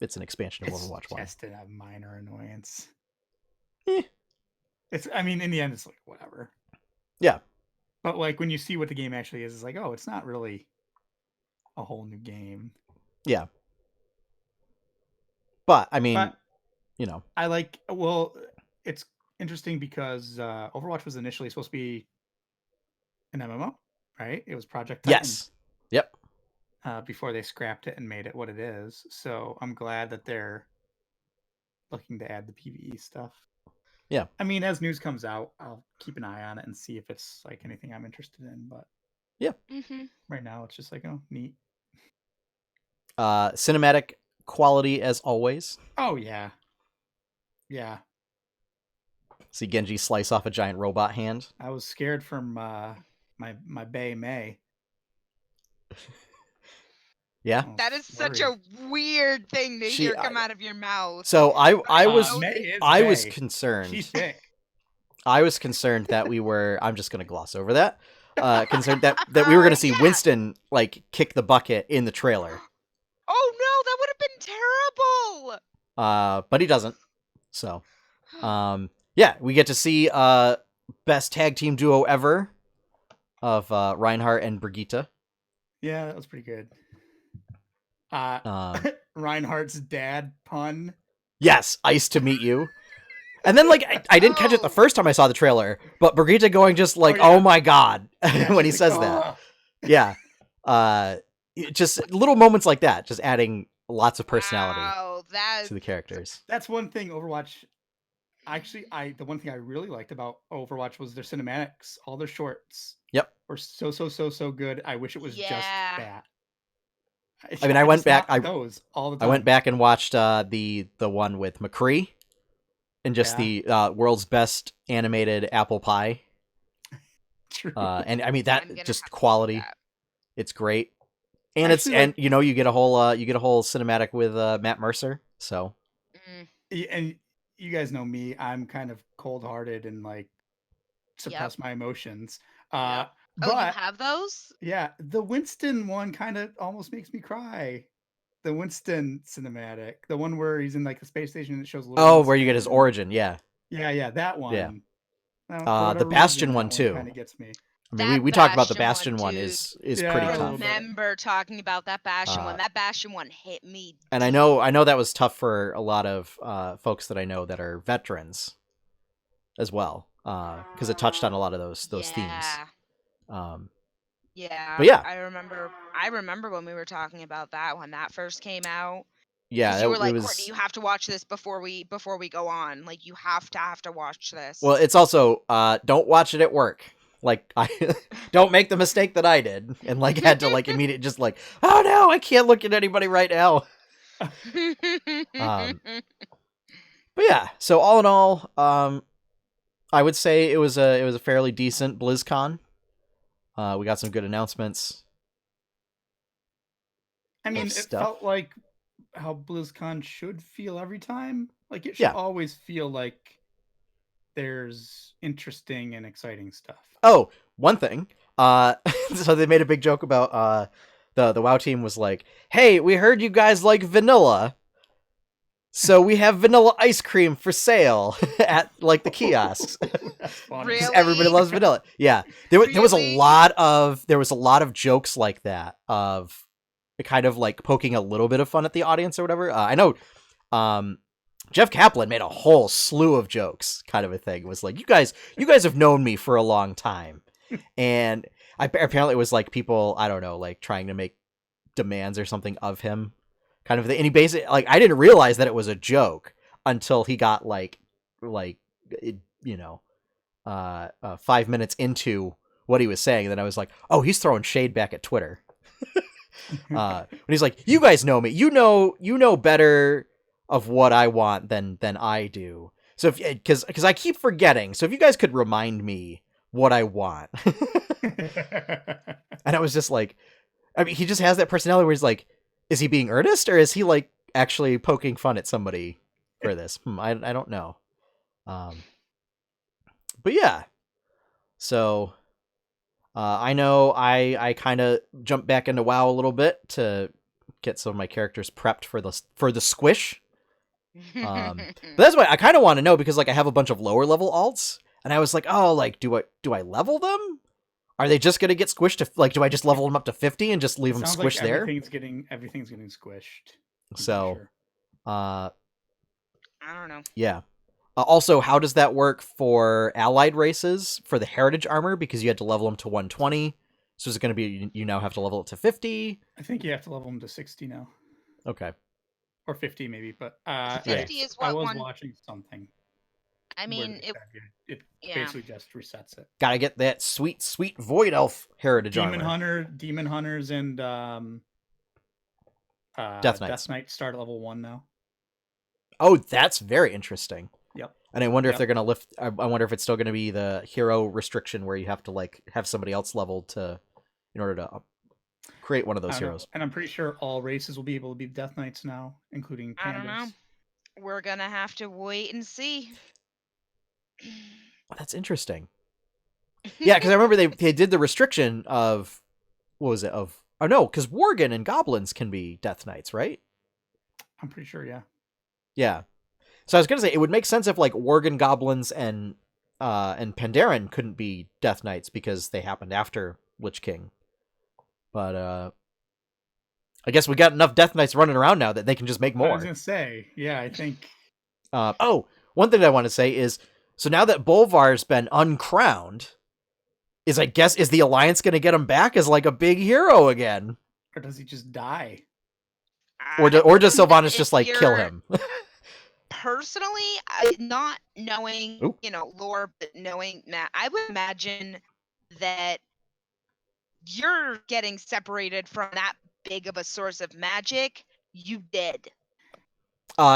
it's an expansion of Overwatch 1. Just a minor annoyance. Eh. It's. I mean, in the end, it's like whatever. Yeah. But like when you see what the game actually is, it's like, oh, it's not really a whole new game. Yeah. But I mean, you know, I like. Well, it's interesting because Overwatch was initially supposed to be an MMO, right? It was Project Titan. Yes. Yep. Before they scrapped it and made it what it is. So I'm glad that they're looking to add the PvE stuff. Yeah. I mean, as news comes out, I'll keep an eye on it and see if it's like anything I'm interested in. But yeah, right now it's just like, oh, neat. Cinematic quality as always. Oh yeah, yeah. See Genji slice off a giant robot hand. I was scared from my Bay May. Yeah, that is such a weird thing to hear come out of your mouth. So I was concerned. She's sick. I was concerned that we were. I'm just gonna gloss over that. Concerned that we were gonna see Winston like kick the bucket in the trailer. Oh no, that would have been terrible. But he doesn't. So, yeah, we get to see best tag team duo ever of Reinhardt and Brigitte. Yeah, that was pretty good. Reinhardt's dad pun. Yes, ice to meet you. And then like I didn't catch it the first time I saw the trailer, but Brigitte going just like, oh my god, when he says that. Yeah. Just little moments like that, just adding lots of personality to the characters. That's one thing Overwatch. Actually, the one thing I really liked about Overwatch was their cinematics, all their shorts. Yep. Were so good. I wish it was just that. I mean, I went back. Those all the time. I went back and watched the one with McCree, and just the world's best animated apple pie. True. And I mean that just quality. It's great, and you know you get a whole cinematic with Matt Mercer. So, and you guys know me. I'm kind of cold-hearted and like suppress my emotions. But, you have those? Yeah, the Winston one kind of almost makes me cry. The Winston cinematic, the one where he's in like the space station and it shows. Where you get his origin, yeah, that one. Yeah, the Bastion one too. Kind of gets me. I mean, we talked about the Bastion one is pretty tough. I remember talking about that Bastion one. That Bastion one hit me. And I know that was tough for a lot of folks that I know that are veterans, as well, because it touched on a lot of those themes. Yeah, but yeah, I remember when we were talking about that when that first came out. Yeah, you were like, Courtney, you have to watch this before we go on. Like, you have to watch this. Well, it's also don't watch it at work. Like, I don't make the mistake that I did and like had to like immediately just like, oh no, I can't look at anybody right now. But yeah, so all in all, I would say it was a fairly decent BlizzCon. We got some good announcements. I mean, it felt like how BlizzCon should feel every time. Like, it should always feel like there's interesting and exciting stuff. Oh, one thing. So they made a big joke about the WoW team was like, hey, we heard you guys like vanilla. So we have vanilla ice cream for sale at like the kiosks. Really? Everybody loves vanilla. Yeah, there was a lot of jokes like that of kind of like poking a little bit of fun at the audience or whatever. I know Jeff Kaplan made a whole slew of jokes, kind of a thing. It was like, you guys have known me for a long time. And apparently it was like people, I don't know, like trying to make demands or something of him, kind of thing. And he basically, like, I didn't realize that it was a joke until he got 5 minutes into what he was saying. And then I was like, oh, he's throwing shade back at Twitter. When he's like, you guys know me, you know better of what I want than I do. So because I keep forgetting. So if you guys could remind me what I want. And I was just like, I mean, he just has that personality where he's like, is he being earnest or is he like actually poking fun at somebody for this? I don't know. But yeah. So I know I kind of jumped back into WoW a little bit to get some of my characters prepped for the squish. But that's why I kind of want to know, because like I have a bunch of lower level alts, and I was like, oh, like do I level them? Are they just gonna get squished? To, like, do I just level them up to 50 and just leave them squished like there? Everything's getting squished. So, sure. I don't know. Yeah. Also, how does that work for allied races for the heritage armor? Because you had to level them to 120. So is it going to be you now have to level it to 50? I think you have to level them to 60 now. Okay. Or 50 maybe, but 50 is what I was watching something. I mean, it basically just resets it. Gotta get that sweet void elf heritage armor. Demon hunters and Death Knight start at level 1 now. Oh, that's very interesting. Yep. And I wonder if they're gonna lift. I wonder if it's still gonna be the hero restriction where you have to like have somebody else leveled in order to create one of those heroes. And I'm pretty sure all races will be able to be Death Knights now, including pandas. I don't know. We're gonna have to wait and see. Oh, that's interesting. Yeah, because I remember they did the restriction of because Worgen and goblins can be Death Knights, right? I'm pretty sure, yeah. Yeah. So I was gonna say it would make sense if like Worgen goblins and Pandaren couldn't be Death Knights because they happened after Lich King. But I guess we got enough Death Knights running around now that they can just make more. I was gonna say, yeah, I think. One thing I want to say is, so now that Bolvar's been uncrowned, is the Alliance gonna get him back as like a big hero again? Or does he just die? Or does Sylvanas just like kill him? Personally, not knowing lore, but knowing Matt, I would imagine that you're getting separated from that big of a source of magic. You dead.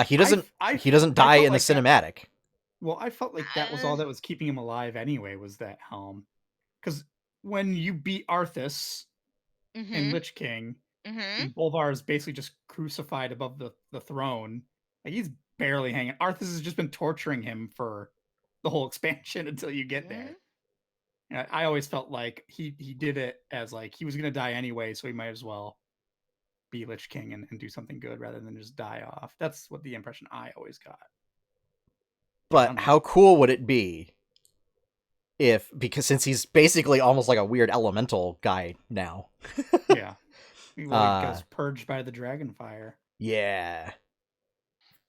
He doesn't die in the cinematic. Well, I felt like that was all that was keeping him alive anyway, was that helm. Because when you beat Arthas in Lich King, and Bolvar is basically just crucified above the throne. Like, he's barely hanging. Arthas has just been torturing him for the whole expansion until you get there. And I always felt like he did it as like he was going to die anyway, so he might as well be Lich King and do something good rather than just die off. That's what the impression I always got. But how cool would it be because since he's basically almost like a weird elemental guy now. Yeah. He gets purged by the dragon fire. Yeah.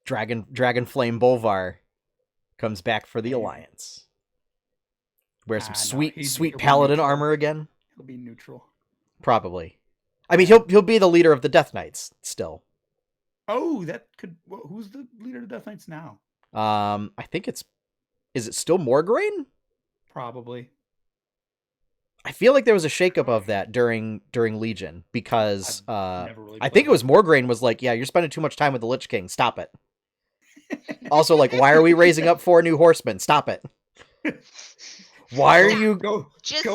Dragon Flame Bolvar comes back for the Alliance. Wear some sweet paladin armor again. He'll be neutral. Probably. I mean, he'll be the leader of the Death Knights still. Oh, that could. Who's the leader of the Death Knights now? I think is it still Morgraine? Probably. I feel like there was a shakeup of that during Legion because I think it was Morgraine was like, yeah, you're spending too much time with the Lich King. Stop it. Also, like, why are we raising up 4 new horsemen? Stop it. Why are you go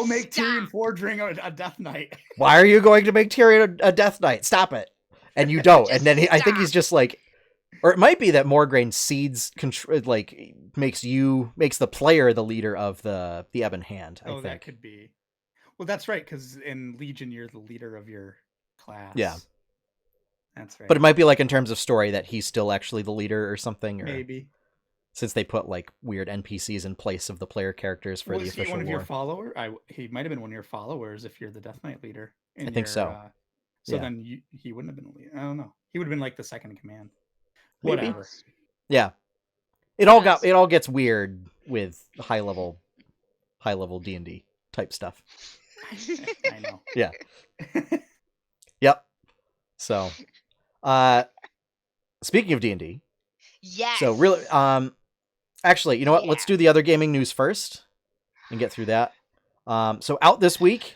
make Tyrion forging a Death Knight? Why are you going to make Tyrion a Death Knight? Stop it. And you don't. And then I think he's just like, or it might be that Morgraine seeds makes the player the leader of the Ebon Hand. I think that could be. Well, that's right, because in Legion you're the leader of your class. Yeah, that's right. But it might be like in terms of story that he's still actually the leader or something. Or maybe since they put like weird NPCs in place of the player characters for the official war. One of your followers? He might have been one of your followers if you're the Death Knight leader. I think so. Then he wouldn't have been a leader. I don't know. He would have been like the second in command. Maybe. Whatever. Yeah. it all gets weird with high level D&D type stuff. I know. Yeah. Yep. So, speaking of D&D, Yes. so really, actually, you know what? Let's do the other gaming news first and get through that. So out this week,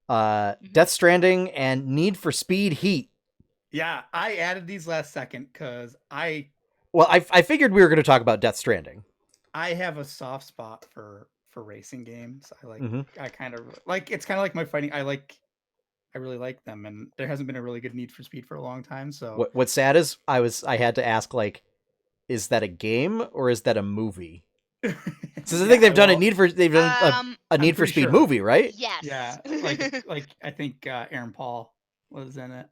Death Stranding and Need for Speed Heat. Yeah, I added these last second because I figured we were going to talk about Death Stranding. I have a soft spot for racing games. Mm-hmm. I kind of like, it's kind of like my fighting. I really like them, and there hasn't been a really good Need for Speed for a long time. So what's sad is I had to ask, like, is that a game or is that a movie? So I think they've done a Need for Speed movie, right? Yes. Yeah, like I think Aaron Paul was in it.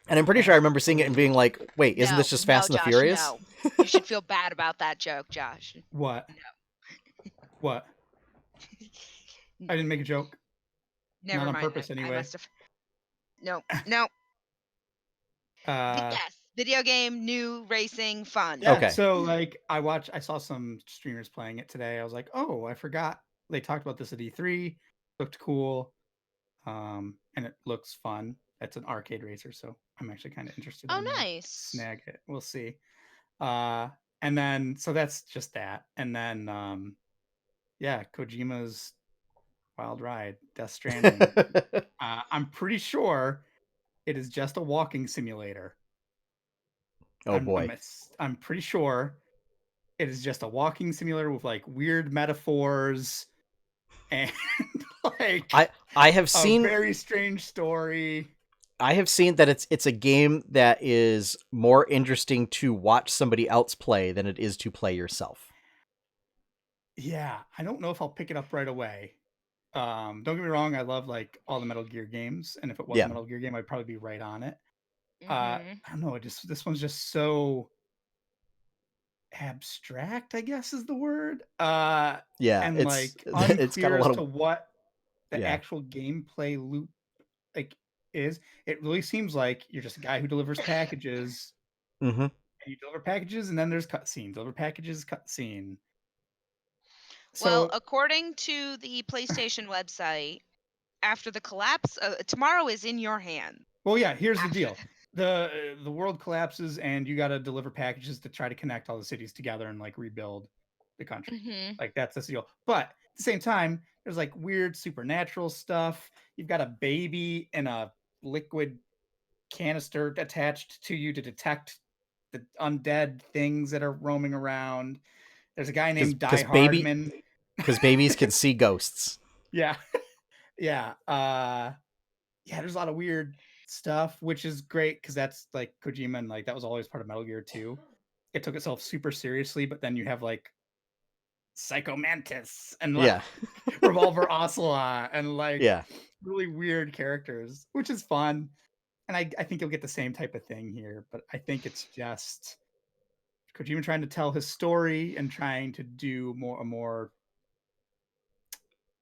And I'm pretty sure I remember seeing it and being like, wait, isn't this just Fast and the Furious? No. You should feel bad about that joke, Josh. What? No. What? I didn't make a joke. Never Not mind. on purpose, anyway. I must have... No. Yes. Video game, new racing, fun. Yeah, okay. So like I saw some streamers playing it today. I was like, oh, I forgot they talked about this at E3. Looked cool. And it looks fun. It's an arcade racer, so I'm actually kind of interested. Oh, in nice. Snag it. We'll see. And then so that's just that. And then Kojima's Wild Ride, Death Stranding. I'm pretty sure it is just a walking simulator. Oh boy. I'm pretty sure it is just a walking simulator with like weird metaphors and like I have seen a very strange story. I have seen that it's a game that is more interesting to watch somebody else play than it is to play yourself. Yeah, I don't know if I'll pick it up right away. Don't get me wrong, I love like all the Metal Gear games, and if it was a Metal Gear game, I'd probably be right on it. I don't know, this one's just so abstract, I guess is the word. And like unclear it's got a lot of... as to what the actual gameplay loop like is. It really seems like you're just a guy who delivers packages. Mm-hmm. And you deliver packages, and then there's cutscene. Deliver packages, cutscene. Well, according to the PlayStation website, after the collapse, tomorrow is in your hands. Well, yeah, here's the deal. The world collapses, and you got to deliver packages to try to connect all the cities together and like rebuild the country. Like that's the deal. But at the same time, there's like weird supernatural stuff. You've got a baby in a liquid canister attached to you to detect the undead things that are roaming around. There's a guy named Die Hardman. Because babies can see ghosts. Yeah. Yeah. There's a lot of weird stuff, which is great because that's like Kojima, and like that was always part of Metal Gear 2. It took itself super seriously, but then you have like Psycho Mantis and like Revolver Ocelot and like really weird characters, which is fun. And I think you'll get the same type of thing here, but I think it's just Kojima trying to tell his story and trying to do more.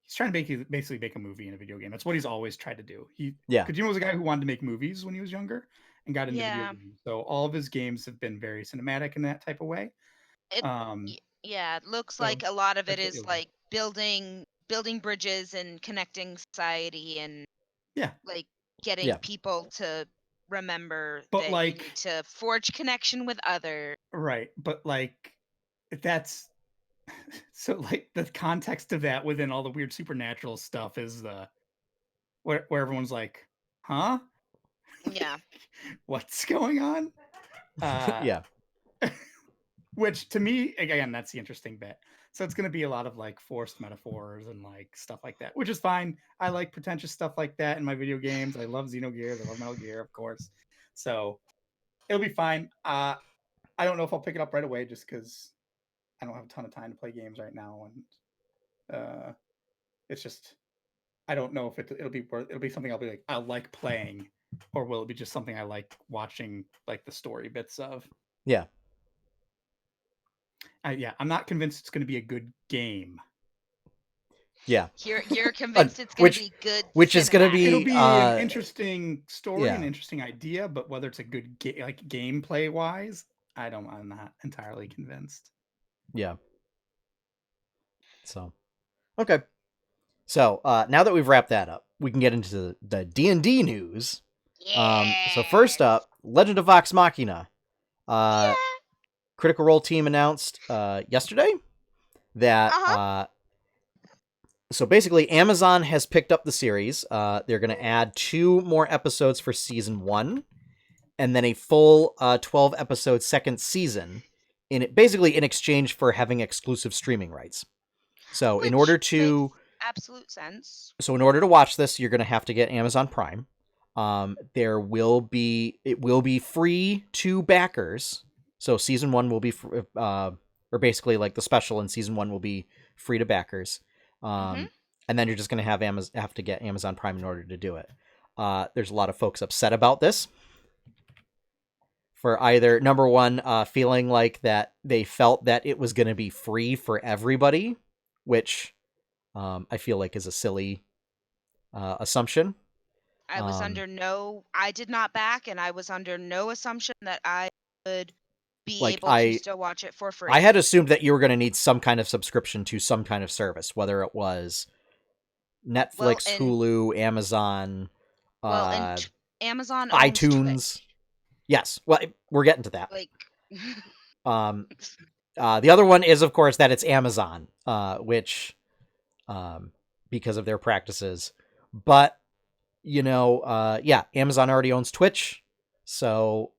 He's trying to basically make a movie in a video game. That's what he's always tried to do. Kojima was a guy who wanted to make movies when he was younger and got into video games. So all of his games have been very cinematic in that type of way. It looks like a lot of it is like building bridges and connecting society and like getting people to remember that you need to forge connection with others. Right, but like that's so like the context of that within all the weird supernatural stuff is where everyone's like, huh? Yeah. What's going on? Which to me, again, that's the interesting bit. So it's going to be a lot of like forced metaphors and like stuff like that, which is fine. I like pretentious stuff like that in my video games. I love Xenogears. I love Metal Gear, of course. So it'll be fine. I don't know if I'll pick it up right away just because I don't have a ton of time to play games right now, and it's just I don't know if it'll be something I'll be like I like playing, or will it be just something I like watching like the story bits of? Yeah. I'm not convinced it's going to be a good game. Yeah. You're convinced it's going to be good. Which is going to be... It'll be an interesting story, an interesting idea, but whether it's a good gameplay wise, I'm not entirely convinced. Yeah. So, okay. So, now that we've wrapped that up, we can get into the D&D news. So first up, Legend of Vox Machina. Critical Role team announced yesterday that so basically Amazon has picked up the series. They're going to add 2 more episodes for season 1 and then a full 12 episode second season basically in exchange for having exclusive streaming rights. So in order to absolute sense. So in order to watch this, you're going to have to get Amazon Prime. It will be free to backers. So season 1 will be or basically like the special in season 1 will be free to backers. And then you're just going to have to get Amazon Prime in order to do it. There's a lot of folks upset about this. For either, number one, feeling like that they felt that it was going to be free for everybody, which I feel like is a silly assumption. I did not back, and I was under no assumption that I would be Like, able to still watch it for free. I had assumed that you were going to need some kind of subscription to some kind of service, whether it was Netflix, Hulu, Amazon, Amazon owns iTunes. Twitch. Yes, well, we're getting to that. Like, the other one is, of course, that it's Amazon, which, because of their practices, but Amazon already owns Twitch, so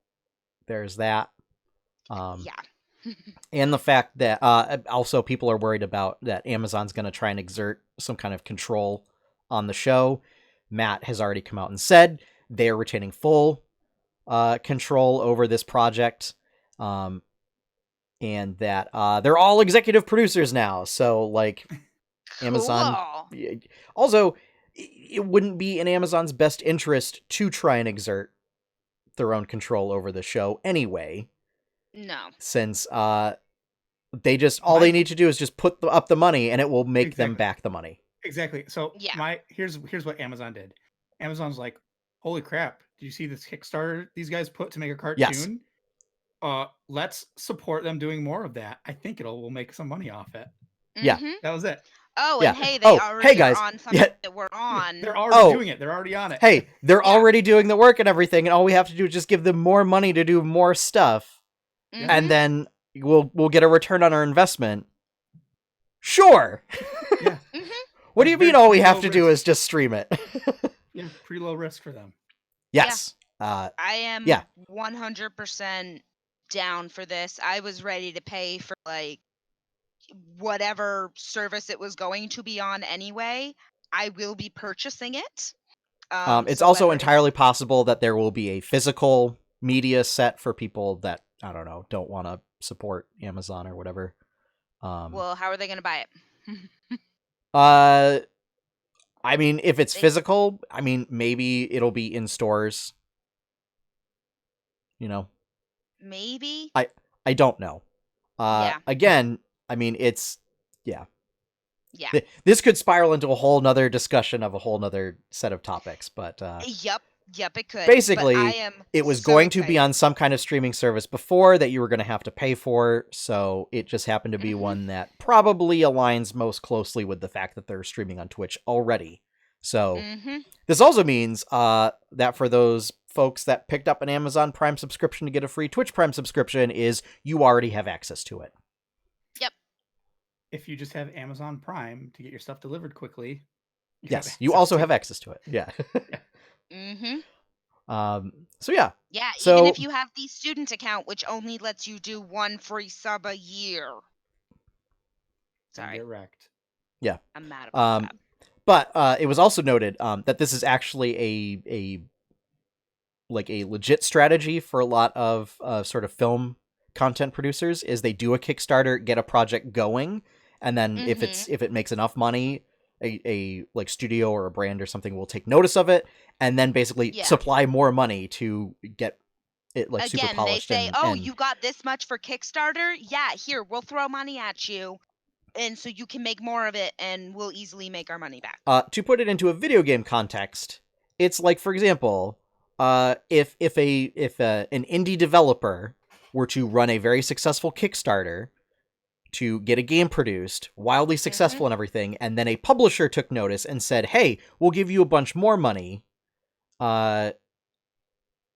there's that. And the fact that also people are worried about that Amazon's going to try and exert some kind of control on the show. Matt has already come out and said they are retaining full control over this project, and that they're all executive producers now. So, like, Amazon. Cool. Also, it wouldn't be in Amazon's best interest to try and exert their own control over the show anyway. No. Since they need to do is just put up the money, and it will make them back the money. Exactly. So here's what Amazon did. Amazon's like, holy crap! Did you see this Kickstarter these guys put to make a cartoon? Yes. Let's support them doing more of that. I think we'll make some money off it. Yeah, that was it. Oh, and hey, they already are on something that we're on. They're already doing it. They're already on it. Hey, they're already doing the work and everything, and all we have to do is just give them more money to do more stuff, and then we'll get a return on our investment. Sure. Yeah. What do you mean? All we have to do is just stream it. Yeah, pretty low risk for them. Yes. I am 100% down for this. I was ready to pay for like whatever service it was going to be on anyway. I will be purchasing it. It's also entirely possible that there will be a physical media set for people that, I don't know, don't want to support Amazon or whatever. Well, how are they going to buy it? I mean, if it's physical, I mean, maybe it'll be in stores. Maybe. I don't know. Again, I mean, it's Yeah. This could spiral into a whole nother discussion of a whole nother set of topics, but Yep, it could. Basically, it was going to be on some kind of streaming service before that you were going to have to pay for, so it just happened to be one that probably aligns most closely with the fact that they're streaming on Twitch already. So this also means that for those folks that picked up an Amazon Prime subscription to get a free Twitch Prime subscription, is you already have access to it. Yep. If you just have Amazon Prime to get your stuff delivered quickly, you also have access to it. Yeah. So yeah. Yeah, even if you have the student account, which only lets you do 1 free sub a year. Sorry. Get wrecked. Yeah. I'm mad about that. But it was also noted that this is actually a legit strategy for a lot of sort of film content producers. Is they do a Kickstarter, get a project going, and then if it makes enough money, a like studio or a brand or something will take notice of it, and then basically supply more money to get it like super polished. They say, you got this much for Kickstarter? Yeah, here, we'll throw money at you, and so you can make more of it, and we'll easily make our money back. To put it into a video game context, it's like, for example, if an indie developer were to run a very successful Kickstarter to get a game produced, wildly successful and everything, and then a publisher took notice and said, hey, we'll give you a bunch more money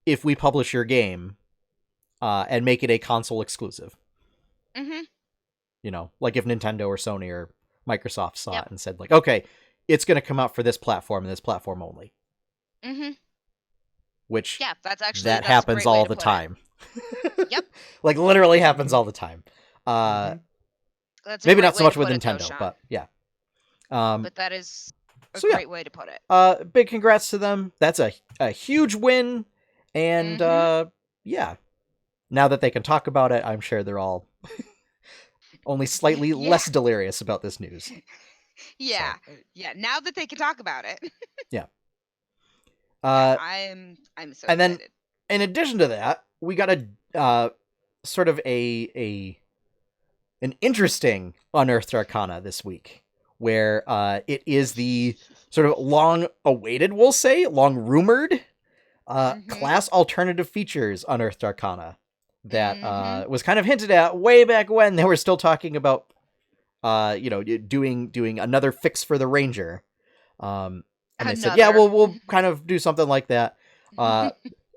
if we publish your game and make it a console exclusive. You know, like if Nintendo or Sony or Microsoft saw it and said, like, okay, it's going to come out for this platform and this platform only. Which that's happens all the time. Yep. Like literally happens all the time. Maybe not so much with Nintendo, but yeah. But that is a great way to put it. Big congrats to them. That's a huge win. And yeah, now that they can talk about it, I'm sure they're all only slightly less delirious about this news. Yeah. So. Yeah. Now that they can talk about it. Yeah. I'm so and then excited. In addition to that, we got a sort of an interesting Unearthed Arcana this week, where it is the sort of long-awaited, we'll say, long-rumored class alternative features Unearthed Arcana that was kind of hinted at way back when they were still talking about doing another fix for the Ranger. And they said, yeah, we'll kind of do something like that.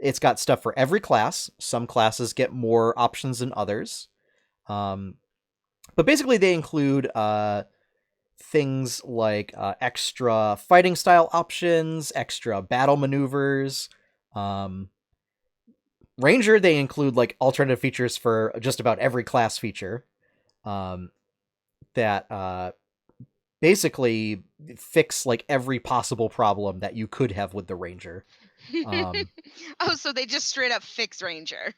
It's got stuff for every class. Some classes get more options than others. But basically they include things like extra fighting style options, extra battle maneuvers. Ranger, they include like alternative features for just about every class feature that basically fix like every possible problem that you could have with the Ranger. So they just straight up fix Ranger.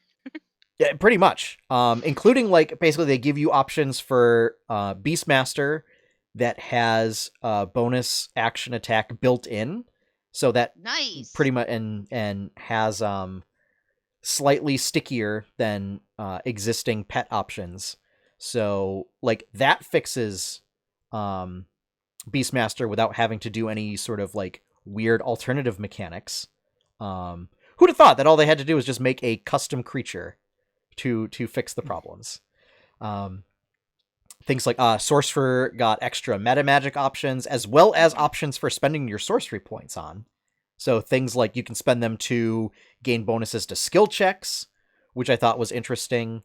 Yeah, pretty much. Including like basically they give you options for Beastmaster that has bonus action attack built in, so that pretty much and has slightly stickier than existing pet options. So like that fixes Beastmaster without having to do any sort of like weird alternative mechanics. Who'd have thought that all they had to do was just make a custom creature to fix the problems. Things like Sorcerer got extra meta magic options, as well as options for spending your sorcery points on. So things like you can spend them to gain bonuses to skill checks, which I thought was interesting.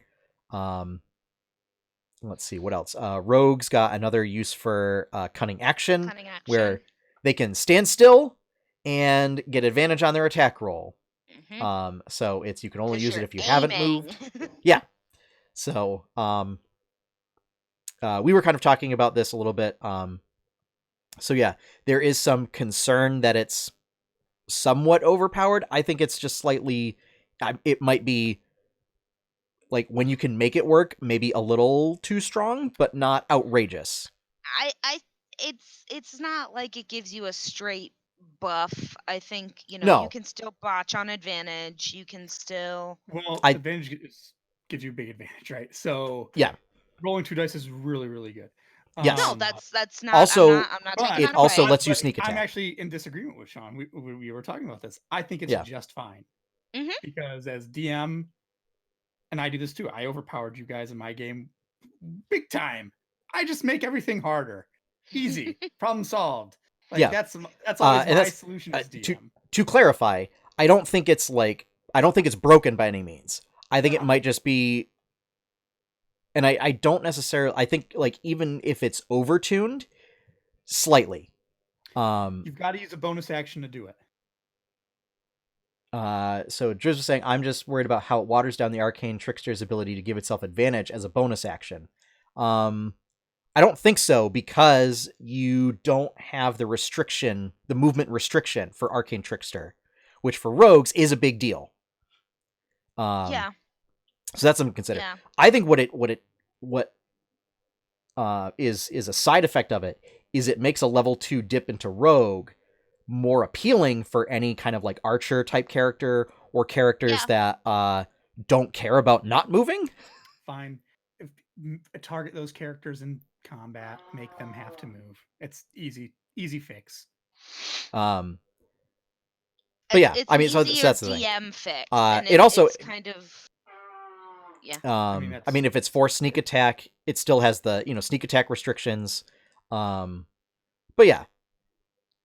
Let's see, what else? Rogues got another use for cunning action, where they can stand still and get advantage on their attack roll. So you can only use it if you haven't moved. Yeah. So we were kind of talking about this a little bit. So yeah, there is some concern that it's somewhat overpowered. I think it's just slightly, it might be like when you can make it work, maybe a little too strong, but not outrageous. It's not like it gives you a straight buff. I think, you can still botch on advantage. You can still... Well, advantage gives you a big advantage, right? So yeah, rolling 2 dice is really, really good. Yes. No, that's not... Also, I'm not taking it also lets you sneak attack. I'm actually in disagreement with Sean. We were talking about this. I think it's just fine. Because as DM, and I do this too, I overpowered you guys in my game big time. I just make everything harder. Easy. Problem solved. Like that's always my solution as DM. To clarify, I don't think it's broken by any means. I think it might just be, and I don't necessarily, I think like even if it's overtuned slightly, you've got to use a bonus action to do it. So Driz was saying, I'm just worried about how it waters down the arcane trickster's ability to give itself advantage as a bonus action. I don't think so, because you don't have the movement restriction for Arcane Trickster, which for rogues is a big deal. So that's something to consider. Yeah. I think what is a side effect of it is it makes a level 2 dip into rogue more appealing for any kind of like archer type character or characters that don't care about not moving. Fine. Target those characters in combat, make them have to move. It's easy fix. But yeah, I mean, so that's the thing. DM fix. It also it's kind of I mean, if it's for sneak attack, it still has the, sneak attack restrictions. But yeah.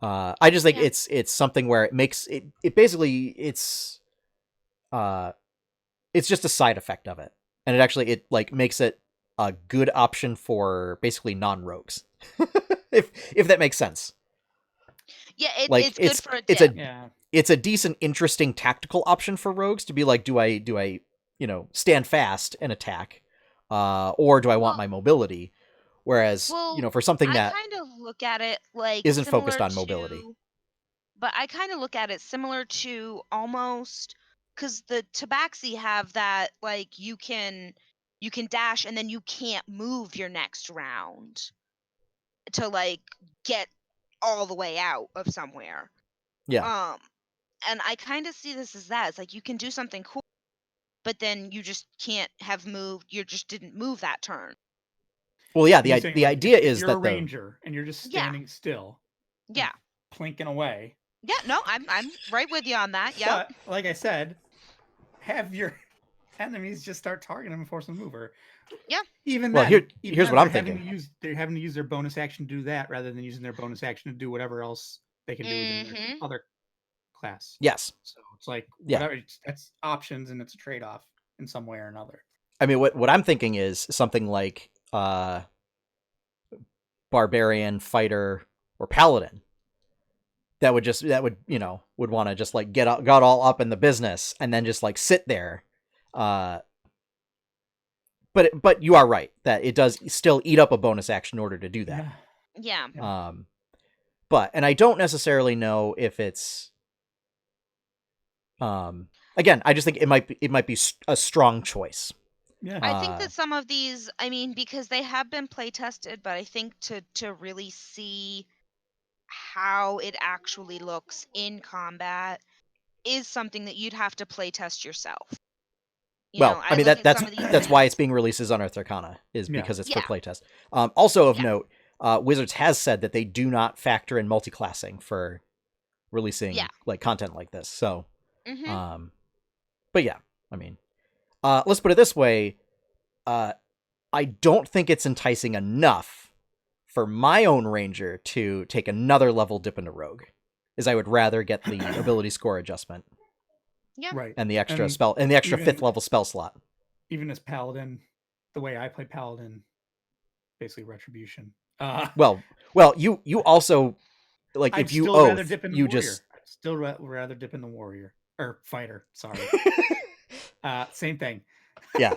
I just think it's something where it makes it basically it's just a side effect of it. And it makes it a good option for basically non-rogues. if that makes sense. Yeah, it's good for a dip. It's a decent, interesting tactical option for rogues to be like, do I stand fast and attack, or do I want my mobility? Whereas, for something that I kind of look at it like isn't focused on mobility. But I kind of look at it similar to almost, because the Tabaxi have that, like, you can dash and then you can't move your next round to like get all the way out of somewhere. Yeah. And I kind of see this as that. It's like you can do something cool, but then you just can't have moved. You just didn't move that turn. Well, yeah. The idea is you're that a ranger and you're just standing still. Yeah. Plinking away. Yeah. No, I'm right with you on that. Yeah. But like I said, have your enemies just start targeting them and force them to move. Or yeah. Even well, then, here's what I'm thinking. They're having to use their bonus action to do that rather than using their bonus action to do whatever else they can do within their other class. Yes. So it's like whatever. That's options, and it's a trade-off in some way or another. I mean, what I'm thinking is something like barbarian, fighter, or paladin. That would want to just like got all up in the business and then just like sit there. But you are right that it does still eat up a bonus action in order to do that. Yeah. And I don't necessarily know if it's. Again, I just think it might be a strong choice. Yeah. I think that some of these, I mean, because they have been play tested, but I think to really see how it actually looks in combat is something that you'd have to play test yourself. I mean that's why it's being released as Unearthed Arcana is because it's for playtest. Also of note, Wizards has said that they do not factor in multi-classing for releasing like content like this. So, but yeah, I mean, let's put it this way: I don't think it's enticing enough for my own ranger to take another level dip into rogue, is I would rather get the ability score adjustment. Yeah. Right. And the extra spell and the extra 5th level spell slot. Even as paladin, the way I play paladin, basically retribution. Well, you also like I'd if you still oath, rather dip in the you warrior. just I'd still rather dip in the warrior or fighter. Sorry. Same thing. Yeah.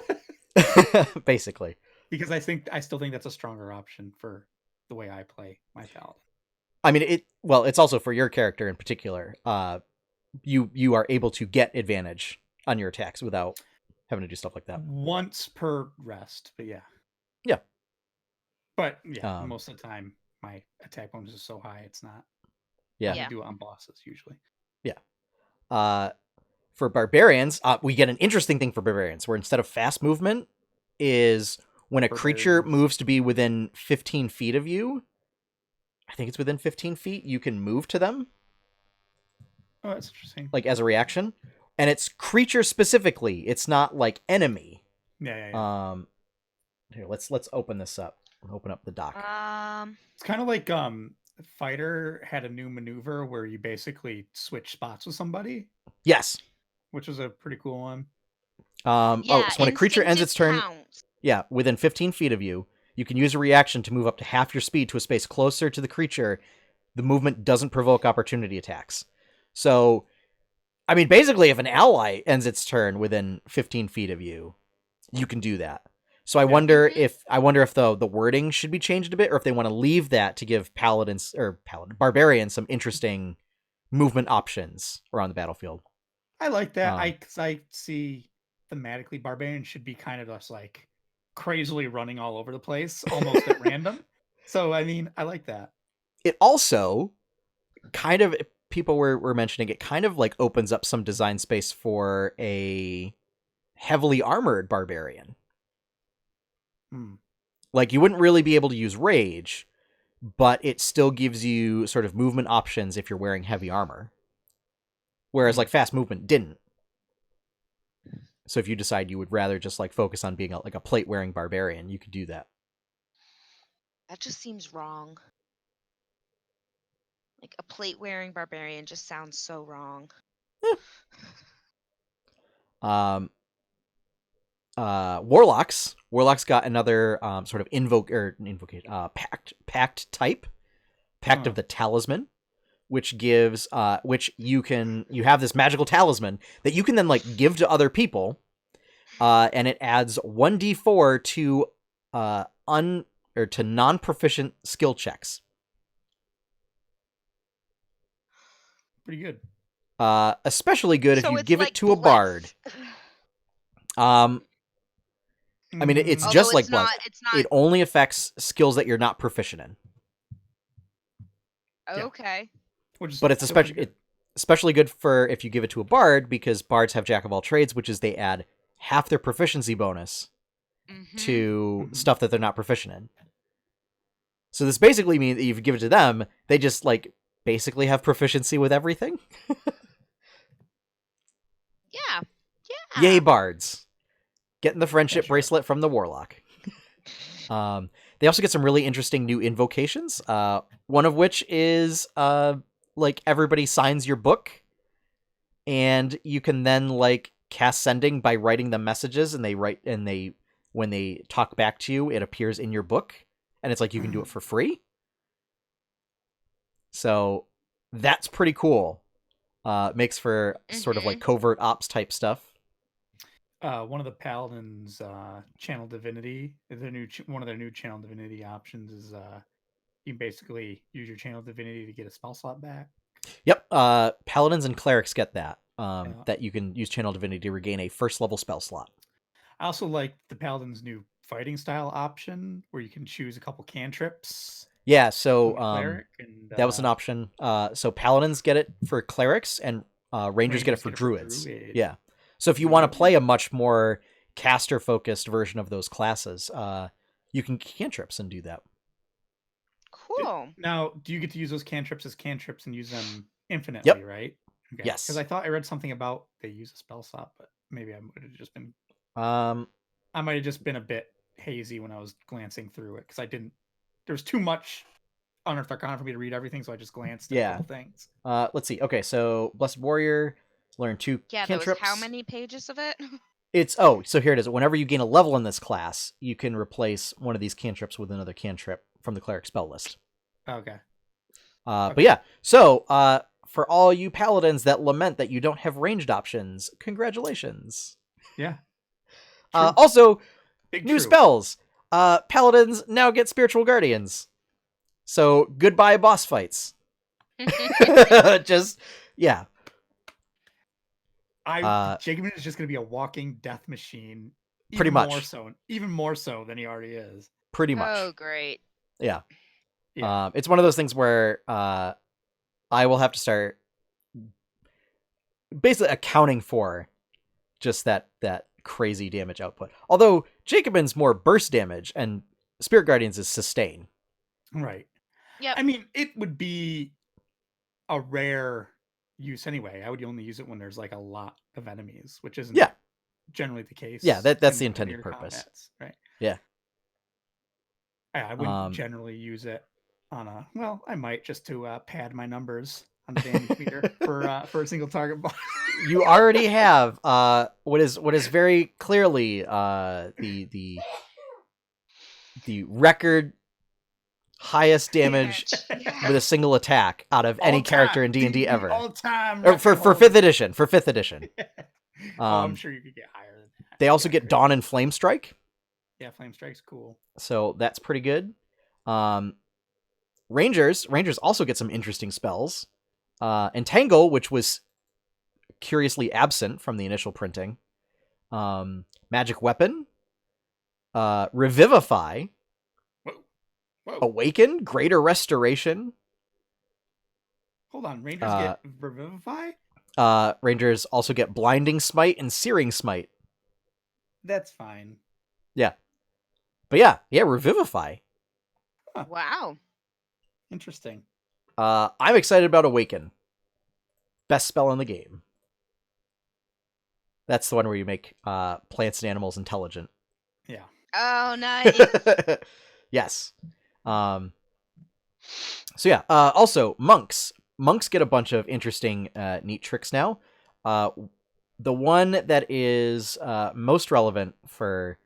Basically. Because I still think that's a stronger option for the way I play my paladin. I mean, it's also for your character in particular. You are able to get advantage on your attacks without having to do stuff like that. Once per rest, but yeah. Yeah. But yeah, most of the time my attack bonus is so high it's not. Yeah. I do it on bosses usually. Yeah. For barbarians, we get an interesting thing for barbarians where instead of fast movement is when a creature moves to be within 15 feet of you, I think it's within 15 feet, you can move to them. Oh, that's interesting. Like as a reaction. And it's creature specifically. It's not like enemy. Yeah. Here, let's open this up. Open up the doc. It's kind of like Fighter had a new maneuver where you basically switch spots with somebody. Yes. Which was a pretty cool one. So when a creature ends its turn, within 15 feet of you, you can use a reaction to move up to half your speed to a space closer to the creature. The movement doesn't provoke opportunity attacks. So, I mean, basically, if an ally ends its turn within 15 feet of you, you can do that. So I wonder if the wording should be changed a bit, or if they want to leave that to give barbarians some interesting movement options around the battlefield. I like that. I see thematically barbarians should be kind of just like crazily running all over the place, almost at random. So I mean, I like that. It also kind of, people were mentioning, it kind of like opens up some design space for a heavily armored barbarian. Like you wouldn't really be able to use rage, but it still gives you sort of movement options if you're wearing heavy armor. Whereas like fast movement didn't. So if you decide you would rather just like focus on being like a plate wearing barbarian, you could do that. That just seems wrong. Like a plate wearing barbarian just sounds so wrong. Warlocks got another sort of pact type, pact of the talisman, which gives which you have this magical talisman that you can then like give to other people, and it adds 1d4 to to non-proficient skill checks. Pretty good. Especially good if So you it's give like it to a bard. I mean, it's Although just like it's not, Bless. it's not. It only affects skills that you're not proficient in. Okay. But it's especially good for if you give it to a bard, because bards have jack of all trades, which is they add half their proficiency bonus to stuff that they're not proficient in. So this basically means that if you give it to them, they just like basically have proficiency with everything. Yeah. Yay, bards. Getting the friendship bracelet from the warlock. They also get some really interesting new invocations. One of which is like everybody signs your book, and you can then like cast sending by writing them messages, and when they talk back to you, it appears in your book, and it's like you can do it for free. So that's pretty cool. Makes for sort of like covert ops type stuff. One of the paladins, channel divinity, one of their new channel divinity options is you basically use your channel divinity to get a spell slot back. Yep, paladins and clerics get that. That you can use channel divinity to regain a first level spell slot. I also like the paladin's new fighting style option, where you can choose a couple cantrips. Yeah, so that was an option. So paladins get it for clerics, and rangers get it for druids. Yeah. So if you want to play a much more caster-focused version of those classes, you can cantrips and do that. Cool. Now, do you get to use those cantrips as cantrips and use them infinitely, right? Okay. Yes. Because I thought I read something about they use a spell slot, but maybe I might have just been... I might have just been a bit hazy when I was glancing through it, because I didn't... There was too much Unearthed Arcana for me to read everything, so I just glanced at a couple things. Let's see. Okay, so Blessed Warrior, learn 2 cantrips. There was how many pages of it? So here it is. Whenever you gain a level in this class, you can replace one of these cantrips with another cantrip from the cleric spell list. Okay. But yeah, so for all you paladins that lament that you don't have ranged options, congratulations. Yeah. Also, new spells. Paladins now get spiritual guardians. So goodbye boss fights. Just, yeah. Jacobin is just going to be a walking death machine. Pretty much. Even more so than he already is. Pretty much. Oh, great. Yeah. It's one of those things where I will have to start basically accounting for just that crazy damage output. Although Jacobin's more burst damage and Spirit Guardians is sustain. Right. Yeah. I mean, it would be a rare use anyway. I would only use it when there's like a lot of enemies, which isn't generally the case. Yeah, that's the intended purpose. Combats, right? Yeah. I wouldn't generally use it on a... Well, I might, just to pad my numbers on the damage meter for a single target boss. You already have what is very clearly the record highest damage with a single attack out of any character in D&D ever. All time. For 5th edition. For 5th edition. I'm sure you could get higher than that. They also get Dawn and Flame Strike. Yeah, Flame Strike's cool. So that's pretty good. Rangers also get some interesting spells. Entangle, which was curiously absent from the initial printing. Magic Weapon. Revivify. Whoa. Awaken, Greater Restoration. Hold on, Rangers get Revivify? Rangers also get Blinding Smite and Searing Smite. That's fine. Yeah. But yeah, Revivify. Huh. Wow. Interesting. I'm excited about Awaken. Best spell in the game. That's the one where you make plants and animals intelligent. Yeah. Oh, nice. Yes. So yeah. Also, monks. Monks get a bunch of interesting, neat tricks now. The one that is most relevant for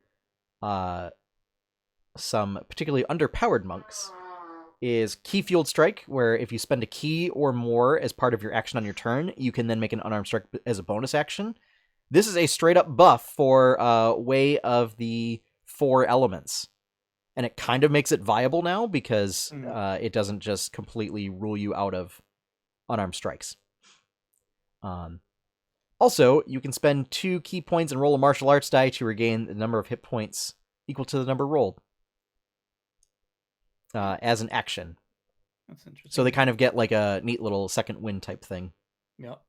some particularly underpowered monks is Key Fueled Strike, where if you spend a key or more as part of your action on your turn, you can then make an unarmed strike as a bonus action. This is a straight up buff for Way of the 4 Elements. And it kind of makes it viable now because it doesn't just completely rule you out of unarmed strikes. Also, you can spend 2 key points and roll a martial arts die to regain the number of hit points equal to the number rolled. As an action. That's interesting. So they kind of get like a neat little second win type thing. Yep.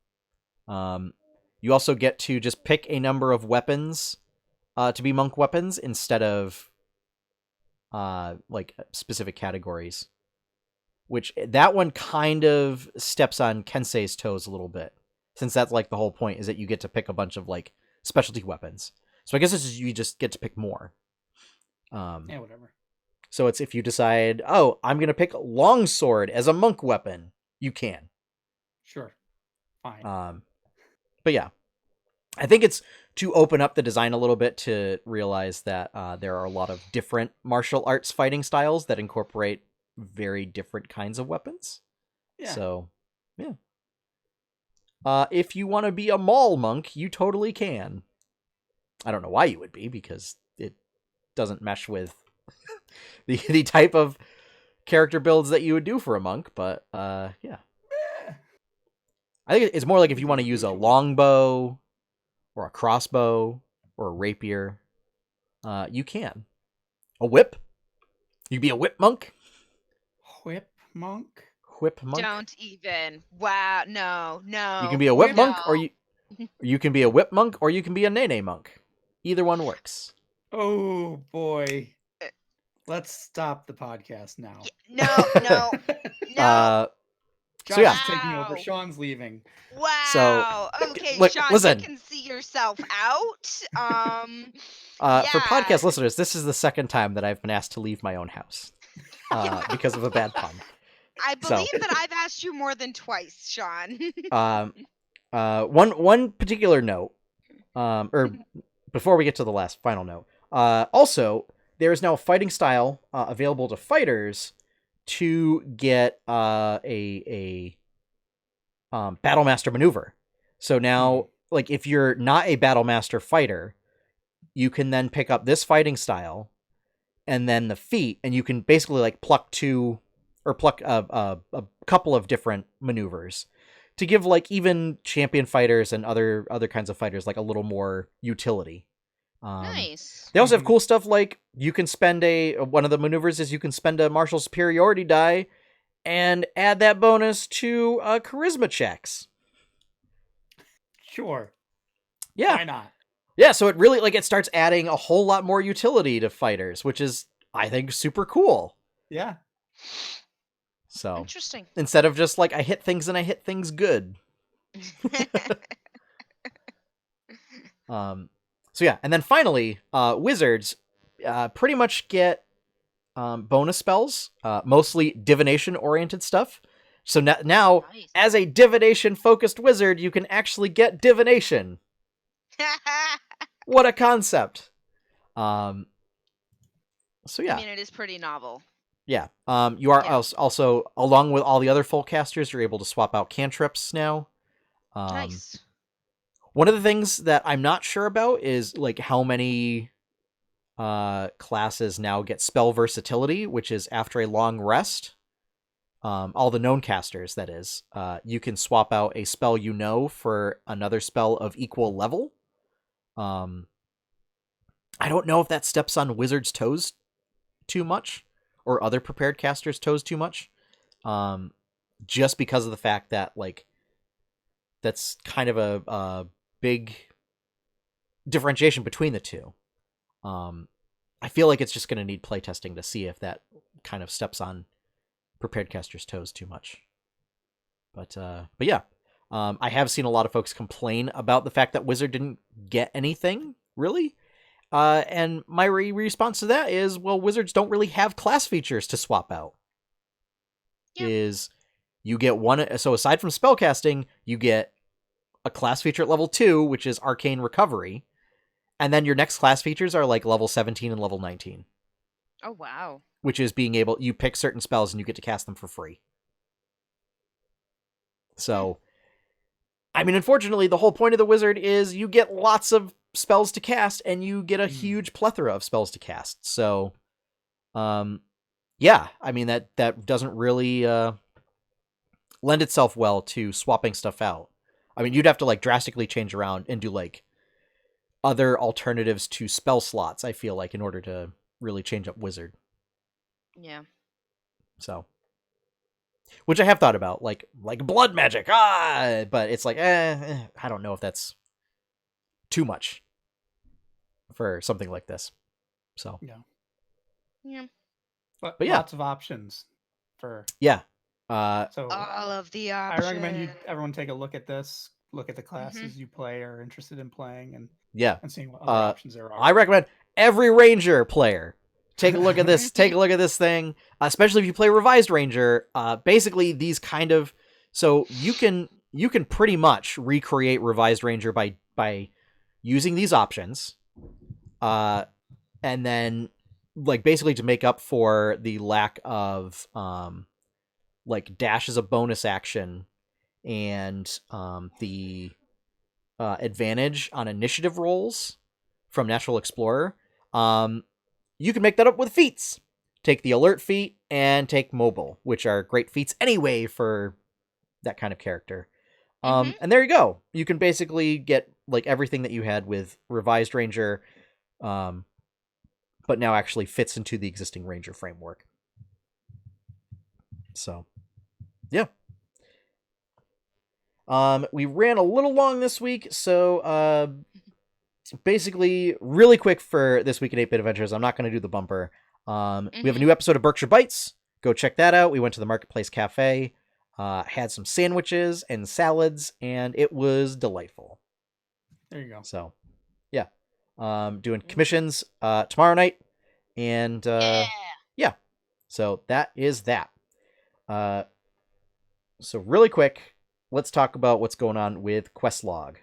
You also get to just pick a number of weapons to be monk weapons instead of like specific categories. Which that one kind of steps on Kensei's toes a little bit. Since that's like the whole point is that you get to pick a bunch of like specialty weapons. So I guess this is you just get to pick more. Yeah, whatever. So it's if you decide, oh, I'm going to pick longsword as a monk weapon, you can. Sure. Fine. But yeah, I think it's to open up the design a little bit to realize that there are a lot of different martial arts fighting styles that incorporate very different kinds of weapons. Yeah. So, yeah. If you want to be a mall monk, you totally can. I don't know why you would be, because it doesn't mesh with the type of character builds that you would do for a monk, but yeah. I think it's more like if you want to use a longbow or a crossbow or a rapier, you can. A whip? You be a whip monk? Whip monk? Whip monk? Don't even. Wow. No. You can be a whip monk, or No. you can be a whip monk, or you can be a nene monk. Either one works. Oh boy. Let's stop the podcast now. No. Josh So, yeah. is taking over. Wow. Sean's leaving. Wow. Okay, look, Sean, listen. you can see yourself out. For podcast Yeah. listeners, this is the second time that I've been asked to leave my own house because of a bad pun. I So- believe that I've asked you more than twice, Sean. One particular note, or before we get to the last final note, also there is now a fighting style available to fighters to get a Battlemaster maneuver. So now, like, if you're not a Battlemaster fighter, you can then pick up this fighting style and then the feat, and you can basically like pluck a couple of different maneuvers to give like even champion fighters and other kinds of fighters like a little more utility. Nice. They also have cool stuff like you can spend one of the maneuvers is you can spend a martial superiority die and add that bonus to charisma checks. Sure. Yeah. Why not? Yeah, so it really like it starts adding a whole lot more utility to fighters, which is I think super cool. Yeah. So Interesting. instead of just like I hit things and I hit things good. So yeah, and then finally, wizards pretty much get bonus spells, mostly divination-oriented stuff. So now, Nice. as a divination-focused wizard, you can actually get divination. What a concept! So yeah, I mean, it is pretty novel. yeah. You are Yeah. also, along with all the other full casters, you're able to swap out cantrips now. Nice. One of the things that I'm not sure about is like how many classes now get spell versatility, which is after a long rest. All the known casters, that is, you can swap out a spell you know for another spell of equal level. I don't know if that steps on wizards' toes too much, or other prepared casters' toes too much. Just because of the fact that like that's kind of a big differentiation between the two. I feel like it's just going to need playtesting to see if that kind of steps on prepared casters' toes too much. But yeah, I have seen a lot of folks complain about the fact that Wizard didn't get anything, really. And my response to that is, well, Wizards don't really have class features to swap out. Yeah. Is you get one, so aside from spellcasting, you get a class feature at level 2, which is Arcane Recovery, and then your next class features are like level 17 and level 19. Oh, wow. Which is being able, you pick certain spells and you get to cast them for free. So, I mean, unfortunately, the whole point of the Wizard is you get lots of spells to cast, and you get a huge plethora of spells to cast. So, yeah, I mean, that doesn't really lend itself well to swapping stuff out. I mean, you'd have to like drastically change around and do like other alternatives to spell slots, I feel like, in order to really change up Wizard. Yeah. So, which I have thought about, like blood magic, but it's like, I don't know if that's too much for something like this. So, Yeah. But yeah, lots of options for so all of the options. I recommend everyone take a look at this, look at the classes you play or are interested in playing, and seeing what other options there are. I recommend every Ranger player take a look at this. Take a look at this thing, especially if you play Revised Ranger. Basically, these kind of so you can pretty much recreate Revised Ranger by using these options, and then like basically to make up for the lack of like dash as a bonus action and the advantage on initiative rolls from Natural Explorer. You can make that up with feats. Take the alert feat and take mobile, which are great feats anyway for that kind of character. And there you go. You can basically get like everything that you had with Revised Ranger, but now actually fits into the existing Ranger framework. So, yeah. We ran a little long this week, so basically, really quick for this week in 8-Bit Adventures, I'm not going to do the bumper. We have a new episode of Berkshire Bites. Go check that out. We went to the Marketplace Cafe, had some sandwiches and salads, and it was delightful. There you go. So, yeah. Doing commissions tomorrow night, and yeah. So that is that. So really quick, let's talk about what's going on with Questlog.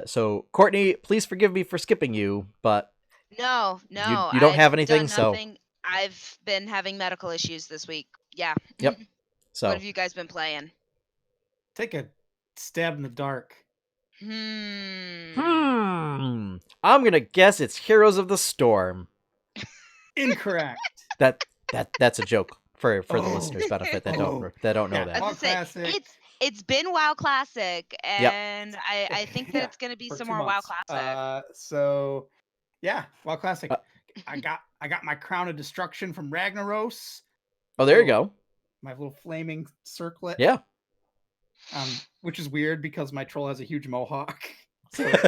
So Courtney, please forgive me for skipping you, but no, you don't have anything, so I've been having medical issues this week. Yeah. Yep. So what have you guys been playing? Take a stab in the dark. I'm gonna guess it's Heroes of the Storm. Incorrect. That's a joke for the listeners' benefit that don't know that. I was gonna say, it's been WoW Classic, and I think that it's gonna be some more WoW Classic. So yeah, WoW Classic. I got my Crown of Destruction from Ragnaros. Oh, there you go. My little flaming circlet. Yeah. Which is weird because my troll has a huge mohawk.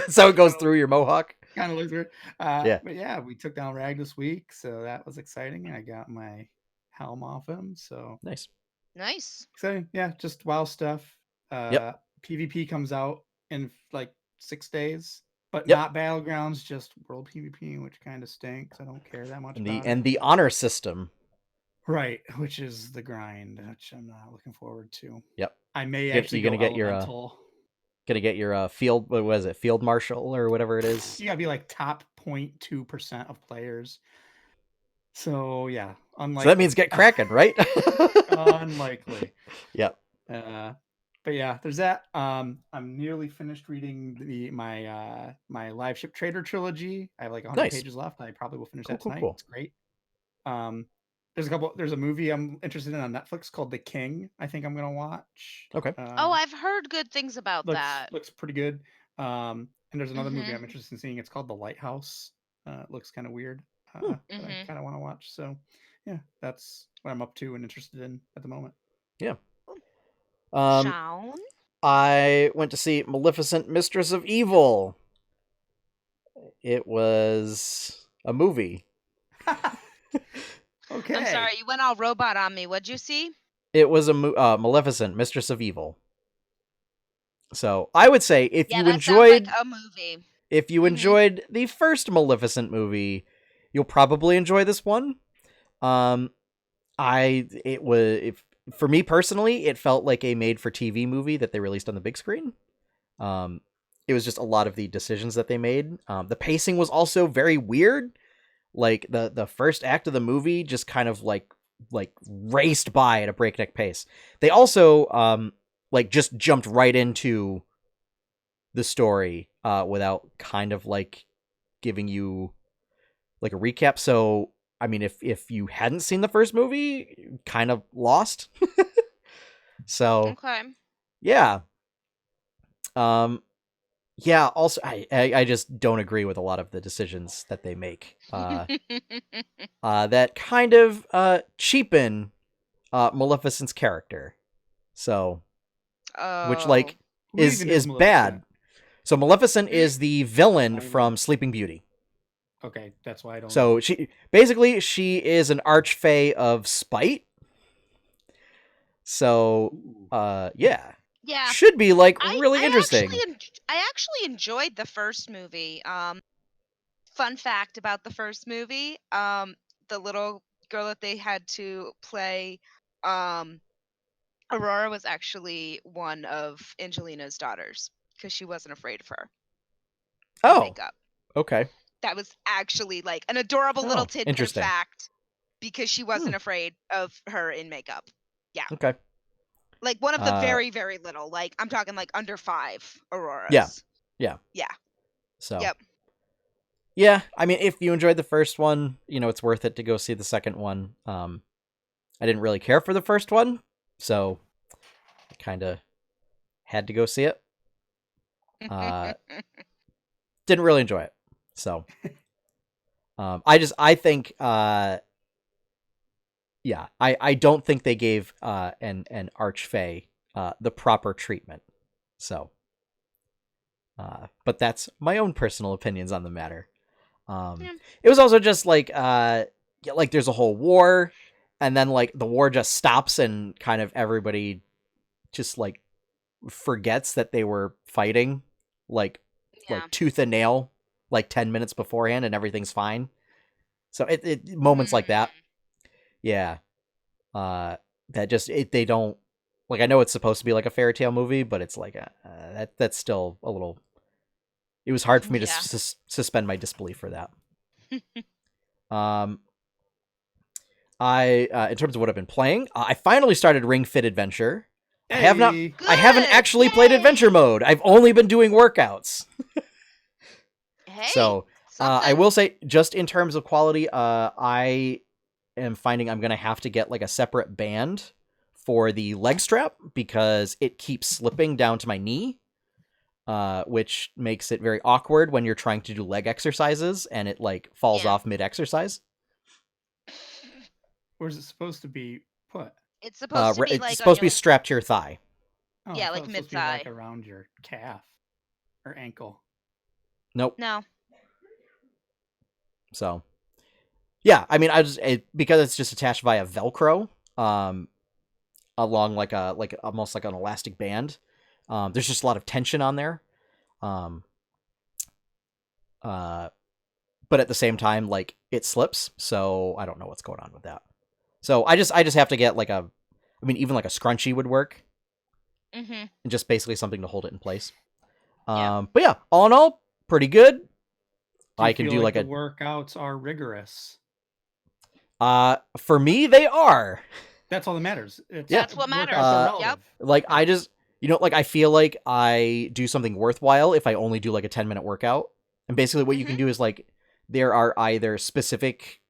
So it goes through your mohawk. Kind of looks weird. Yeah. But yeah, we took down Rag this week, so that was exciting. I got my helm off him, so nice. So yeah, just WoW stuff. PvP comes out in like 6 days, but not Battlegrounds, just World PvP, which kind of stinks. I don't care that much and the honor system. Right, which is the grind, which I'm not looking forward to. Yep. I may actually gonna get elemental. your field. What was it? Field marshal or whatever it is. You gotta be like top 0.2% of players. So yeah, unlikely. So that means get cracking, right? Unlikely. Yep. But yeah, there's that. I'm nearly finished reading my Live Ship Trader trilogy. I have like 100 pages left. I probably will finish that tonight. Cool. It's great. There's a movie I'm interested in on Netflix called The King. I think I'm gonna watch. Okay. I've heard good things about that. Looks pretty good. And there's another movie I'm interested in seeing. It's called The Lighthouse. It looks kind of weird. That I kind of want to watch. So yeah, that's what I'm up to and interested in at the moment. Yeah. I went to see Maleficent, Mistress of Evil. It was a movie. Okay. I'm sorry, you went all robot on me. What'd you see? It was a Maleficent, Mistress of Evil. So I would say if Yeah, you that enjoyed sounds like a movie. if you enjoyed the first Maleficent movie, you'll probably enjoy this one. For me personally, it felt like a made-for-TV movie that they released on the big screen. It was just a lot of the decisions that they made. The pacing was also very weird. Like the first act of the movie just kind of like raced by at a breakneck pace. They also just jumped right into the story without kind of like giving you like a recap. So I mean, if you hadn't seen the first movie, kind of lost. So Okay. yeah. Yeah, also I just don't agree with a lot of the decisions that they make. That kind of cheapen Maleficent's character. So which like Who even is Maleficent? bad. So Maleficent is the villain from Sleeping Beauty. Okay, that's why I don't. So she is an archfey of spite. So yeah. Yeah. Should be like really interesting. I actually enjoyed the first movie. Fun fact about the first movie, the little girl that they had to play Aurora was actually one of Angelina's daughters because she wasn't afraid of her. Oh. Makeup. Okay. That was actually like an adorable little tidbit of fact because she wasn't afraid of her in makeup. Yeah. Okay. Like one of the very, very little, like I'm talking like under 5 Auroras. Yeah. So. Yep. Yeah, I mean, if you enjoyed the first one, it's worth it to go see the second one. I didn't really care for the first one, so I kind of had to go see it. Didn't really enjoy it, so I think I don't think they gave an archfey the proper treatment. So, but that's my own personal opinions on the matter. It was also just like there's a whole war, and then like the war just stops, and kind of everybody just like forgets that they were fighting like tooth and nail like 10 minutes beforehand, and everything's fine. So it moments like that. Yeah. That just they don't like. I know it's supposed to be like a fairy tale movie, but it's like that's still a little. It was hard for me to suspend my disbelief for that. In terms of what I've been playing, I finally started Ring Fit Adventure. Hey. I haven't actually played adventure mode. I've only been doing workouts. Hey. So I will say, just in terms of quality, I am finding I'm gonna have to get like a separate band for the leg strap because it keeps slipping down to my knee. Which makes it very awkward when you're trying to do leg exercises and it like falls off mid-exercise. Where's it supposed to be put? It's supposed to be it's supposed to be strapped to your thigh. Oh, yeah, like mid-thigh. Like around your calf or ankle. Nope. No. So, yeah, I mean, because it's just attached via Velcro, along like almost like an elastic band. There's just a lot of tension on there. But at the same time, like it slips, so I don't know what's going on with that. So I just have to get like even like a scrunchie would work. Mm-hmm. And just basically something to hold it in place. But yeah, all in all, pretty good. I can do like the workouts are rigorous. For me, they are. That's all that matters. That's what matters. Yep. Like I just, I feel like I do something worthwhile if I only do like a 10-minute workout. And basically what you can do is like, there are either specific,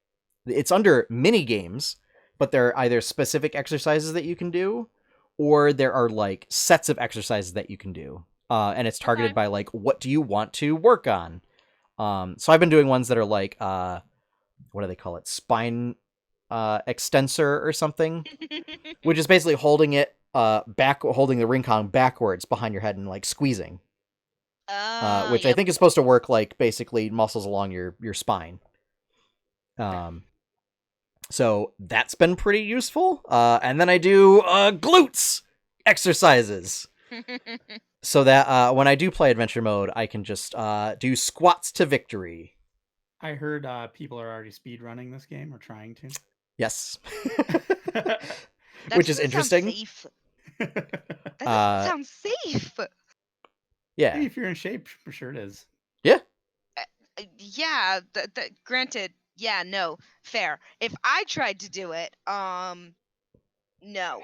it's under mini games, but there are either specific exercises that you can do, or there are like sets of exercises that you can do. And it's targeted by like, what do you want to work on? So I've been doing ones that are like, what do they call it? Spine extensor or something, which is basically holding it holding the ring cong backwards behind your head and like squeezing. Which I think is supposed to work like basically muscles along your spine. So that's been pretty useful. And then I do glutes exercises. So that when I do play adventure mode, I can just do squats to victory. I heard people are already speed running this game or trying to. Yes. That Which is doesn't sound interesting. safe. That doesn't sound safe. Yeah. Hey, if you're in shape, for sure it is. Yeah. Yeah. Granted. Yeah. No. Fair. If I tried to do it, no.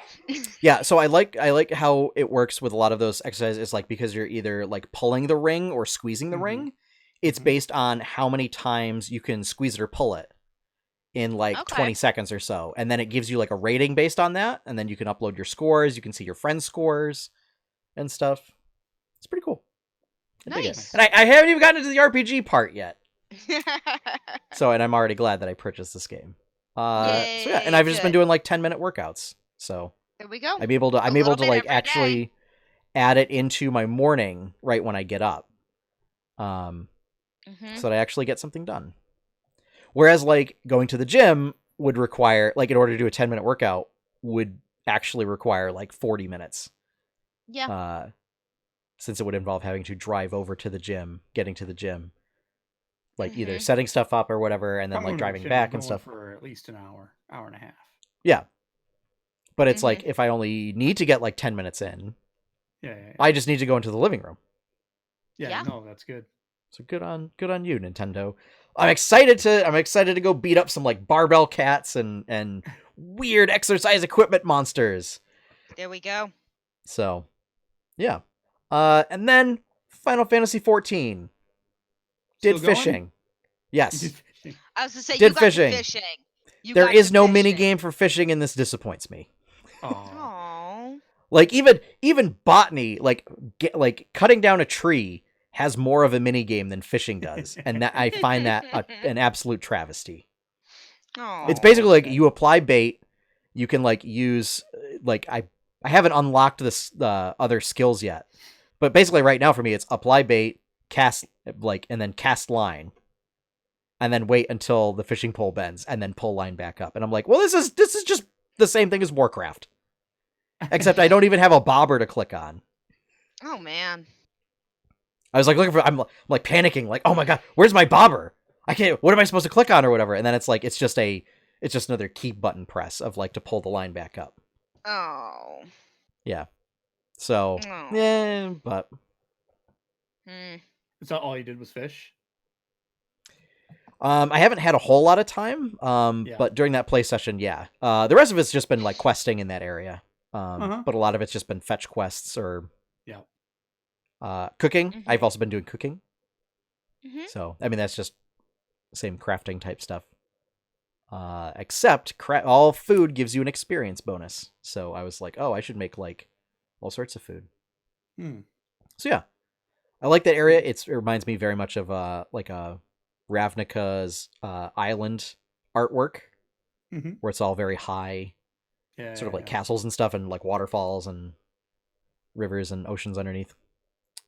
Yeah, so I like how it works with a lot of those exercises. It's like because you're either like pulling the ring or squeezing the ring, it's based on how many times you can squeeze it or pull it in like 20 seconds or so. And then it gives you like a rating based on that, and then you can upload your scores, you can see your friends' scores and stuff. It's pretty cool. Nice. And I haven't even gotten into the RPG part yet. So, and I'm already glad that I purchased this game. Yay, so yeah, and I've just been doing like 10-minute workouts. So there we go. I'm able to like actually add it into my morning right when I get up. So that I actually get something done. Whereas like going to the gym would require, like in order to do a 10-minute workout would actually require like 40 minutes. Yeah. Since it would involve having to drive over to the gym, getting to the gym, like either setting stuff up or whatever, and then like driving back and stuff for at least an hour and a half. Yeah. But it's like, if I only need to get like 10 minutes in, I just need to go into the living room. Yeah. No, that's good. So good on you, Nintendo. I'm excited to go beat up some like barbell cats and weird exercise equipment monsters. There we go. So, yeah. And then Final Fantasy 14. Did fishing. Yes. I was to say, did you got fishing. Fishing. There is no mini game for fishing, and this disappoints me. Aww. Like even botany, like cutting down a tree has more of a mini game than fishing does, and that I find that an absolute travesty. Aww. It's basically like you apply bait, you can like use like I haven't unlocked this other skills yet, but basically right now for me it's apply bait, cast and then cast line. And then wait until the fishing pole bends, and then pull line back up. And I'm like, well, this is just the same thing as Warcraft, except I don't even have a bobber to click on. Oh man! I was like looking for, I'm like panicking, like, oh my god, where's my bobber? I can't. What am I supposed to click on or whatever? And then it's like it's just another keep button press of like to pull the line back up. Oh. Yeah. So yeah, but. Is that all you did was fish? I haven't had a whole lot of time, but during that play session, yeah. The rest of it's just been like questing in that area, but a lot of it's just been fetch quests or cooking. I've also been doing cooking, so I mean that's just same crafting type stuff. Except all food gives you an experience bonus, so I was like, oh, I should make like all sorts of food. So yeah, I like that area. It reminds me very much of like a Ravnica's island artwork, where it's all very high, sort of like castles and stuff, and like waterfalls and rivers and oceans underneath.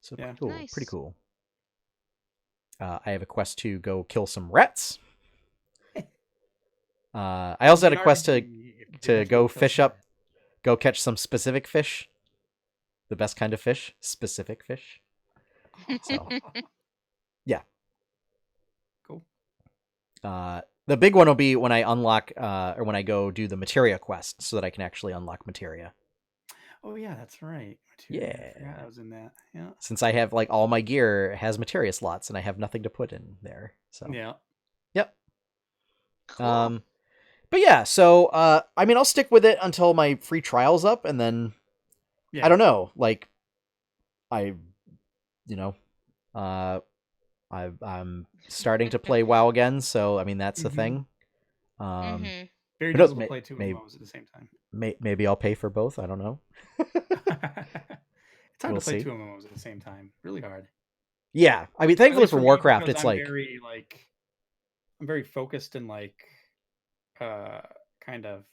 So pretty cool. Nice. Pretty cool. I have a quest to go kill some rats. I also had a quest to go go catch some specific fish. The best kind of fish, specific fish. So, yeah. The big one will be when I unlock, or when I go do the materia quest, so that I can actually unlock materia. Oh yeah, that's right. Materia. Yeah, I was in that. Yeah. Since I have like all my gear has materia slots, and I have nothing to put in there. So yeah. Yep. Cool. But yeah, so I mean, I'll stick with it until my free trial's up, and then I don't know, like I'm starting to play WoW again, so I mean that's the thing. Very difficult to play two MMOs at the same time. Maybe I'll pay for both. I don't know. It's hard to play two MMOs at the same time. Really hard. Yeah, I mean, thankfully for Warcraft, it's like I'm very focused and like kind of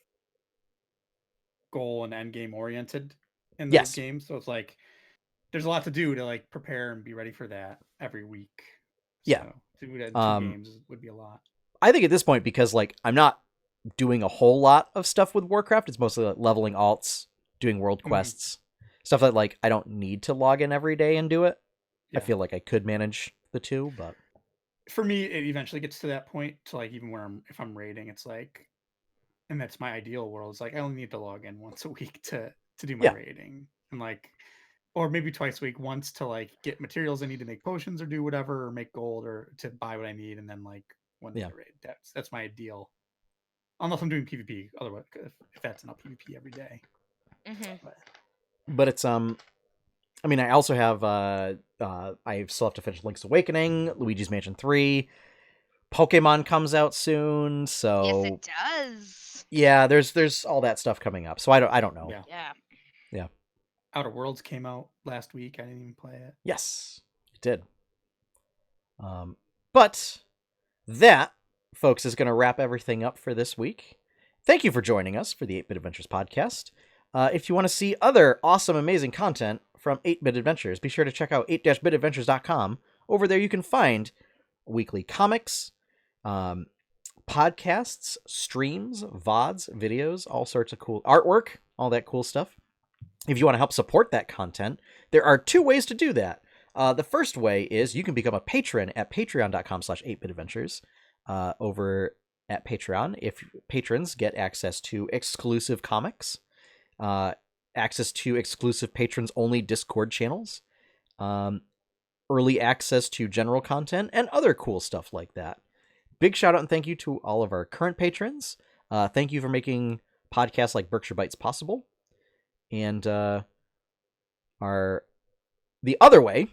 goal and end game oriented in those games. So it's like there's a lot to do to like prepare and be ready for that every week. Yeah. So to do that in 2 games would be a lot. I think at this point, because like I'm not doing a whole lot of stuff with Warcraft, it's mostly like leveling alts, doing world quests, stuff that like I don't need to log in every day and do it. I feel like I could manage the two, but for me, it eventually gets to that point to like even where if I'm raiding, it's like, and that's my ideal world. It's like I only need to log in once a week to do my raiding, and like, or maybe twice a week, once to like get materials I need to make potions or do whatever, or make gold or to buy what I need, and then like one day to raid. That's my ideal. Unless I'm doing PvP, otherwise, if that's not PvP every day. But it's I mean, I also have I still have to finish Link's Awakening, Luigi's Mansion 3. Pokemon comes out soon, so Yes, it does. Yeah, there's all that stuff coming up. So I don't know. Yeah. Outer Worlds came out last week. I didn't even play it. Yes, it did. But that, folks, is going to wrap everything up for this week. Thank you for joining us for the 8-Bit Adventures podcast. If you want to see other awesome, amazing content from 8-Bit Adventures, be sure to check out 8-bitadventures.com. Over there you can find weekly comics, podcasts, streams, VODs, videos, all sorts of cool artwork, all that cool stuff. If you want to help support that content, there are 2 ways to do that. The first way is you can become a patron at patreon.com/8bitadventures. Over at Patreon, if patrons get access to exclusive comics, access to exclusive patrons-only Discord channels, early access to general content, and other cool stuff like that. Big shout out and thank you to all of our current patrons. Thank you for making podcasts like Berkshire Bites possible. And the other way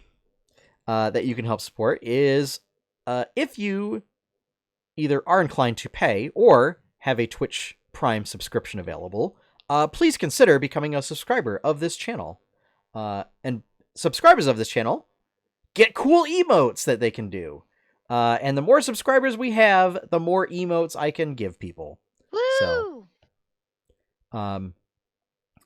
that you can help support is if you either are inclined to pay or have a Twitch Prime subscription available, please consider becoming a subscriber of this channel. And subscribers of this channel get cool emotes that they can do. And the more subscribers we have, the more emotes I can give people. Woo!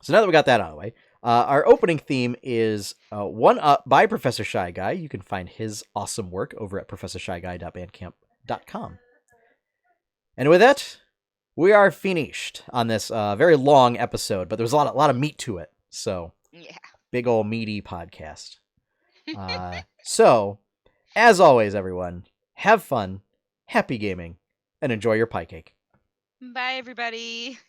So now that we got that out of the way, our opening theme is One Up by Professor Shy Guy. You can find his awesome work over at professorshyguy.bandcamp.com. And with that, we are finished on this very long episode, but there's a lot of meat to it. So, big old meaty podcast. So, as always, everyone, have fun, happy gaming, and enjoy your pie cake. Bye, everybody.